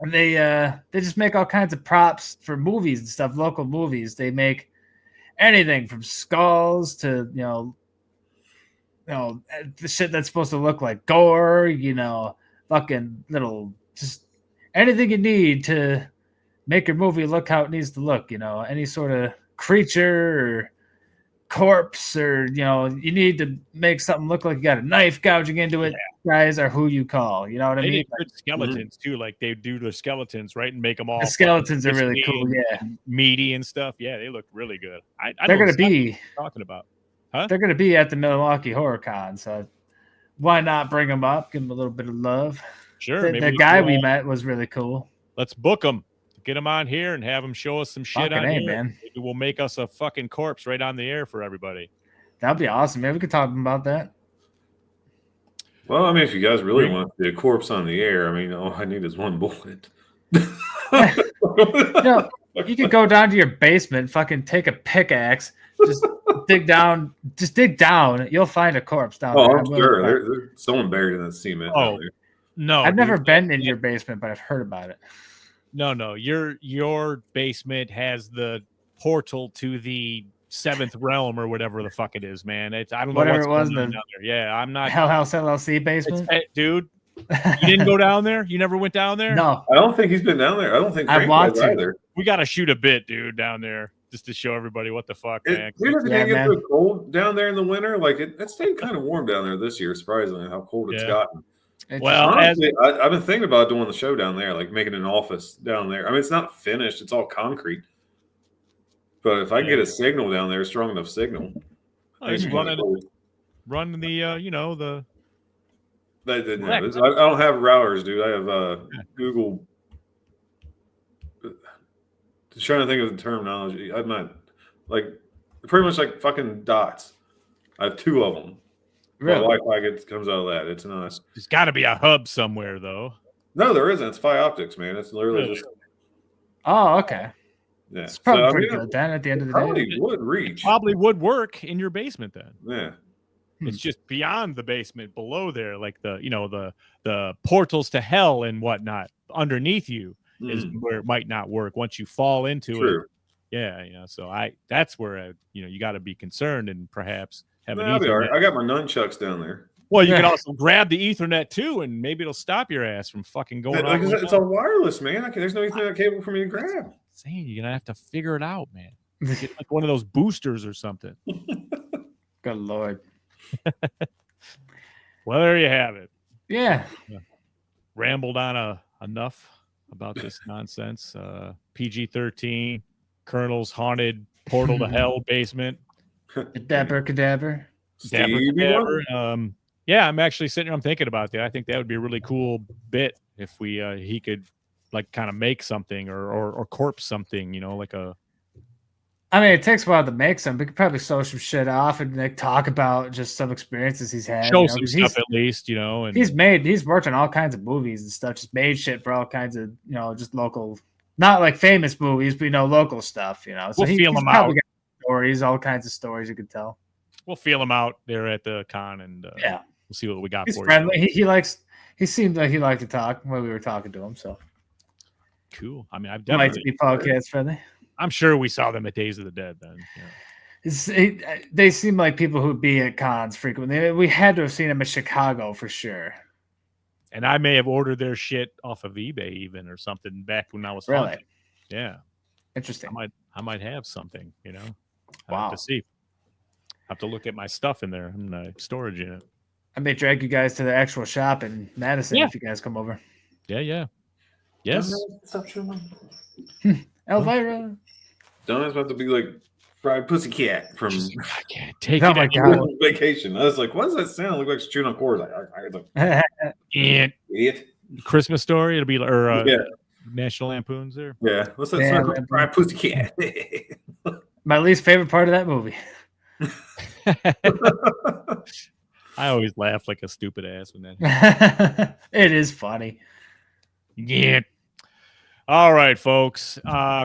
and they just make all kinds of props for movies and stuff. Local movies. They make anything from skulls to the shit that's supposed to look like gore. Fucking little just anything you need to make your movie look how it needs to look. Any sort of creature or corpse, or you need to make something look like you got a knife gouging into it. Guys are who you call. You know what I mean? Good skeletons too, like they do the skeletons, right, and make them all. The skeletons are really cool. Yeah, meaty and stuff. Yeah, they look really good. They're going to be talking about. Huh? They're going to be at the Milwaukee Horror Con, so why not bring them up? Give them a little bit of love. Sure. The guy we met was really cool. Let's book them. Get them on here and have them show us some shit on here. Man. Maybe we'll make us a fucking corpse right on the air for everybody. That'd be awesome. Maybe we could talk about that. Well, I mean, if you guys really want to see a corpse on the air, I mean, all I need is one bullet. No, you could go down to your basement, fucking take a pickaxe, just dig down. You'll find a corpse down there. I'm sure. There's someone buried in that cement down there. No, I've never been in your basement, but I've heard about it. No. Your basement has the portal to the seventh realm or whatever the fuck it is, man. I don't know Whatever what's it was, going on down there. Yeah, I'm not. Hell House LLC basement, dude. You didn't go down there? You never went down there? No, I don't think he's been down there. I don't think Frank I want has to. either. We got to shoot a bit, dude, down there just to show everybody what the fuck, man. You know, it get so cold down there in the winter. Like it stayed kind of warm down there this year. Surprisingly, how cold it's gotten. Well, honestly, I've been thinking about doing the show down there, like making an office down there. I mean, it's not finished; it's all concrete. But if I can get a signal down there, a strong enough signal, just run the I don't have routers, dude. I have Google. Just trying to think of the terminology. I'm not like pretty much like fucking dots. I have two of them. Really? My Wi-Fi comes out of that. It's not. There's got to be a hub somewhere, though. No, there isn't. It's Phi Optics, man. It's literally just. Oh, okay. Yeah, it's probably pretty good then. At the end of the day, it probably would work in your basement then. Yeah. It's just beyond the basement, below there, like the portals to hell and whatnot underneath you is where it might not work once you fall into it. Yeah, so that's where you got to be concerned and perhaps have an Ethernet. Right. I got my nunchucks down there. Well, you can also grab the Ethernet too, and maybe it'll stop your ass from fucking going on. It's all wireless, man. There's no Ethernet cable for me to grab. Saying you're gonna have to figure it out, man. Get like one of those boosters or something. Good Lord. Well, there you have it. Yeah. Rambled on enough about this nonsense. PG-13, Colonel's haunted portal to hell basement. Cadaver. Yeah, I'm actually sitting here. I'm thinking about that. I think that would be a really cool bit if he could like kind of make something or corpse something, like a. I mean, it takes a while to make some. We could probably sew some shit off and like talk about just some experiences he's had. Show some stuff at least, and he's worked on all kinds of movies and stuff. Just made shit for all kinds of just local, not like famous movies, but local stuff. So we'll feel him out. Got stories, all kinds of stories you could tell. We'll feel him out there at the con, and we'll see what we got. He's for friendly. you. He seemed like he liked to talk when we were talking to him. So cool. I mean, I've definitely like to be podcast friendly. I'm sure we saw them at Days of the Dead then. Yeah. They seem like people who'd be at cons frequently. We had to have seen them in Chicago for sure. And I may have ordered their shit off of eBay even or something back when I was really hunting. Yeah. Interesting. I might have something, Wow. have to see. Have to look at my stuff in there in the storage unit. I may drag you guys to the actual shop in Madison if you guys come over. Yeah. Yes. Elvira. Donna's about to be like fried pussycat from I can't take Oh it. my God. Vacation. I was like, what does that sound? Look like she's chewing on cords. Idiot. Christmas Story. It'll be National Lampoons there. Yeah. What's that sound? Fried pussycat. My least favorite part of that movie. I always laugh like a stupid ass when that. It is funny. Yeah. All right, folks.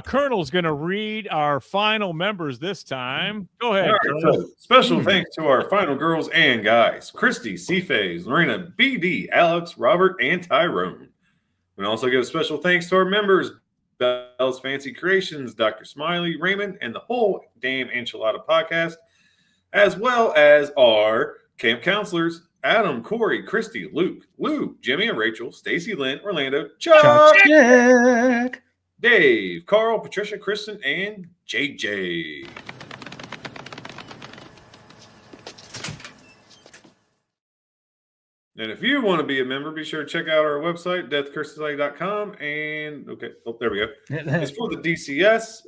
Colonel's going to read our final members this time. Go ahead, Colonel. So special thanks to our final girls and guys: Christy, C-Phase, Lorena, BD, Alex, Robert, and Tyrone. We also give special thanks to our members: Bell's Fancy Creations, Dr. Smiley, Raymond, and the whole damn Enchilada podcast, as well as our camp counselors: Adam, Corey, Christy, Luke, Lou, Jimmy and Rachel, Stacy, Lynn, Orlando, Chuck, Dave, Carl, Patricia, Kristen, and JJ. And if you want to be a member, be sure to check out our website, deathcursesociety.com. And there we go. It's for the DCS.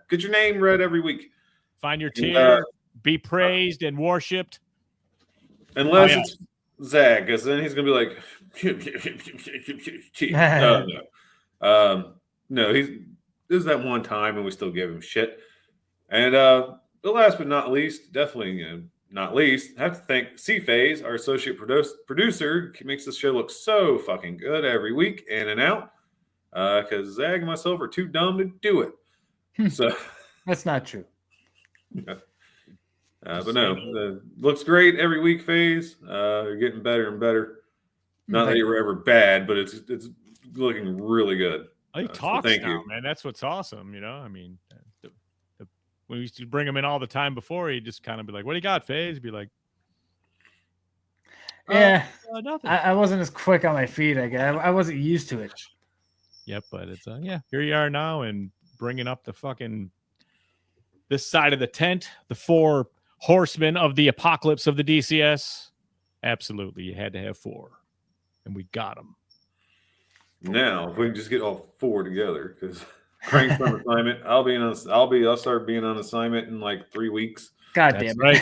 Get your name read every week. Find your tier, be praised and worshipped. Unless it's Zach, because then he's going to be like, no, this is that one time and we still give him shit. And but last but not least, definitely not least, I have to thank C-Phase, our associate producer. He makes this show look so fucking good every week, in and out, because Zag and myself are too dumb to do it. So That's not true. but no, looks great every week, Phase. You're getting better and better. Not that you were ever bad, but it's looking really good. He talks thank now, you. man. That's what's awesome. I mean, when we used to bring him in all the time before, he'd just kind of be like, "What do you got, Faze?" He'd be like, Yeah, nothing. I wasn't as quick on my feet. I guess I wasn't used to it. Yep, but it's here you are now, and bringing up the fucking this side of the tent, the 4 horsemen of the apocalypse of the DCS. Absolutely, you had to have 4, and we got them. Now, if we can just get all 4 together, because Crank's on assignment. I'll start being on assignment in like 3 weeks. God That's damn right.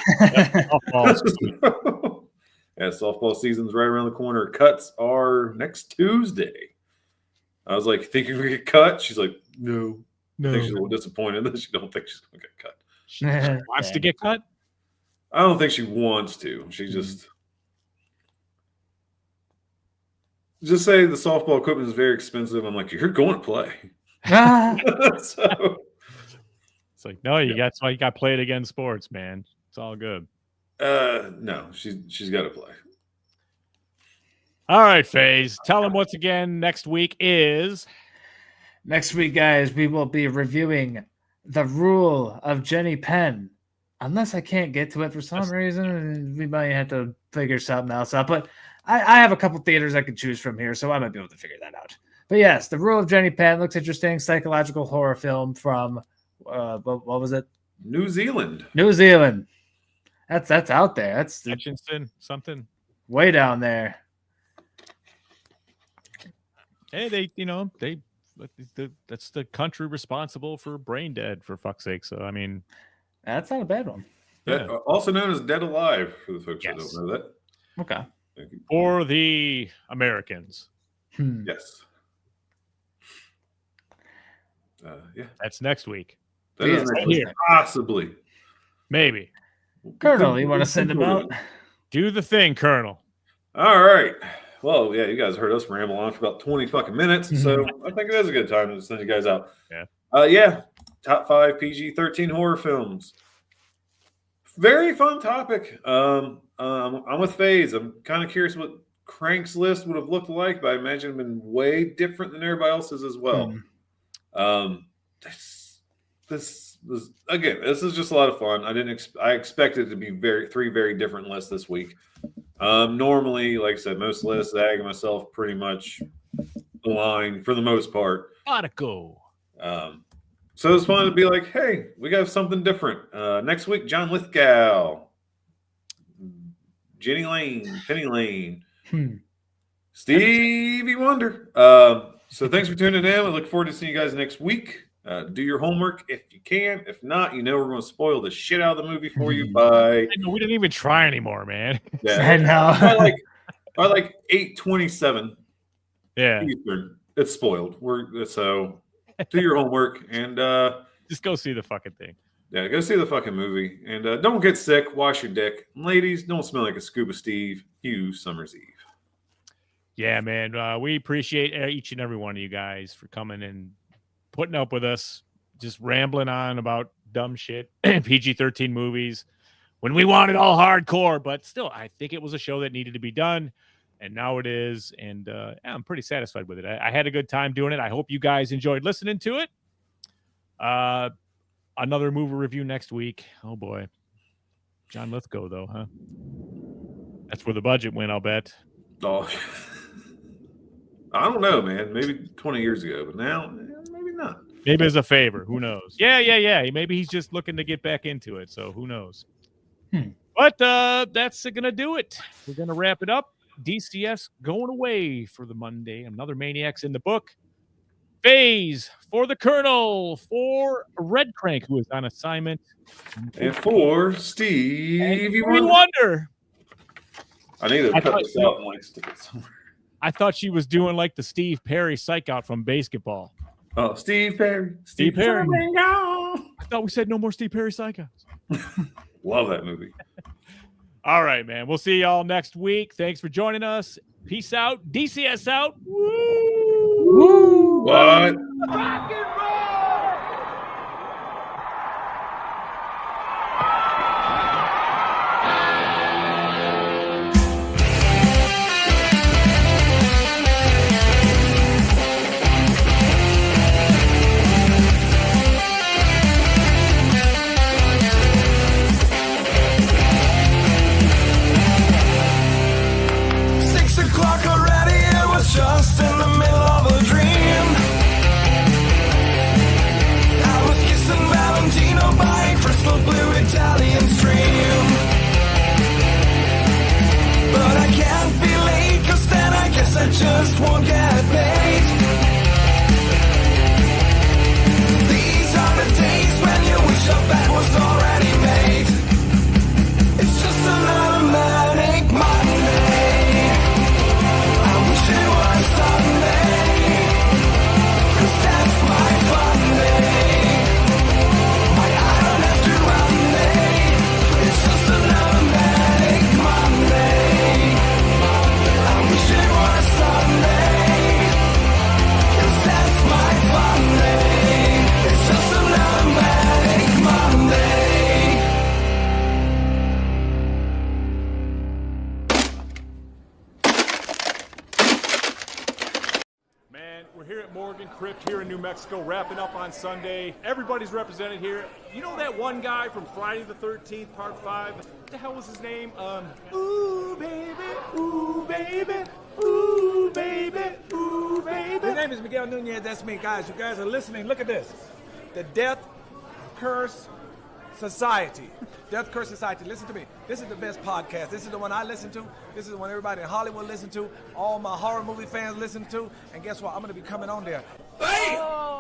Softball. Yeah, softball season's right around the corner. Cuts are next Tuesday. I was like, think you're gonna get cut? She's like, no. I think she's a little disappointed that she don't think she's gonna get cut. She wants to get cut. I don't think she wants to. She just say the softball equipment is very expensive. I'm like, you're going to play. So It's like, no, that's why you got played against sports, man. It's all good. no, she's got to play. All right, FaZe. Tell them once again. Next week is. Next week, guys, we will be reviewing The Rule of Jenny Penn. Unless I can't get to it for some reason, we might have to figure something else out. But I have a couple theaters I could choose from here, so I might be able to figure that out. But yes, The Rule of Jenny Penn looks interesting. Psychological horror film from what was it? New Zealand. New Zealand. That's out there. That's Hutchinson, something. Way down there. Hey, that's the country responsible for Brain Dead, for fuck's sake. So I mean, that's not a bad one. Yeah. Also known as Dead Alive, for the folks that don't know that. Okay. Thank you. For the Americans. Yes. Yeah. That's next week. That is next week. Possibly. Maybe. Colonel, you want to send him out? Do the thing, Colonel. All right. Well, yeah, you guys heard us ramble on for about 20 fucking minutes, so I think it is a good time to send you guys out. Yeah. Top 5 PG-13 horror films. Very fun topic. I'm with FaZe. I'm kind of curious what Crank's list would have looked like, but I imagine it'd been way different than everybody else's as well. This is just a lot of fun. I expected it to be 3 very different lists this week. Normally, like I said, most lists, Zag and myself pretty much align for the most part. Gotta go. So it's fun to be like, hey, we got something different. Next week, John Lithgow, Penny Lane, Stevie Wonder. So thanks for tuning in. I look forward to seeing you guys next week. Do your homework if you can. If not, we're going to spoil the shit out of the movie for you by. We didn't even try anymore, man. Yeah, I know. by like 8:27. Yeah, Eastern, it's spoiled. So do your homework and just go see the fucking thing. Yeah, go see the fucking movie and don't get sick. Wash your dick, ladies. Don't smell like a scuba Steve. Hugh Summer's Eve. Yeah, man. We appreciate each and every one of you guys for coming and putting up with us, just rambling on about dumb shit, PG-13 movies, when we wanted all hardcore. But still, I think it was a show that needed to be done, and now it is. And I'm pretty satisfied with it. I had a good time doing it. I hope you guys enjoyed listening to it. Another movie review next week. Oh, boy. John Lithgow, though, huh? That's where the budget went, I'll bet. Oh, I don't know, man. Maybe 20 years ago, but now, maybe not. Maybe as a favor. Who knows? Yeah. Maybe he's just looking to get back into it, so who knows? But that's going to do it. We're going to wrap it up. DCS going away for the Monday. Another Maniacs in the book. FaZe for the Colonel, for Red Crank, who is on assignment. And for Stevie Wonder. I need to cut this out and like stick it somewhere. I thought she was doing like the Steve Perry psych out from basketball. Oh, Steve Perry. Steve Perry. thought we said no more Steve Perry Psychos. Love that movie. All right, man. We'll see y'all next week. Thanks for joining us. Peace out. DCS out. Woo! What? Rock and roll! Just in the middle of a dream. I was kissing Valentino by a crystal blue Italian stream. But I can't be late, 'cause then I guess I just won't get paid. These are the days when you wish your bed was already made. It's just another manic Monday. It was Sunday, 'cause that's my fun day. My I don't have to run day. It's just another manic Monday. I wish it was Sunday, 'cause that's my fun day. It's just another manic Monday. We're here at Morgan Crypt here in New Mexico, wrapping up on Sunday. Everybody's represented here. You know that one guy from Friday the 13th, Part 5? What the hell was his name? Ooh, baby, ooh, baby, ooh, baby, ooh, baby. His name is Miguel Nunez. That's me, guys. You guys are listening. Look at this. The Death Curse Society. Death Curse Society. Listen to me. This is the best podcast. This is the one I listen to. This is the one everybody in Hollywood listen to. All my horror movie fans listen to. And guess what? I'm going to be coming on there. Bam!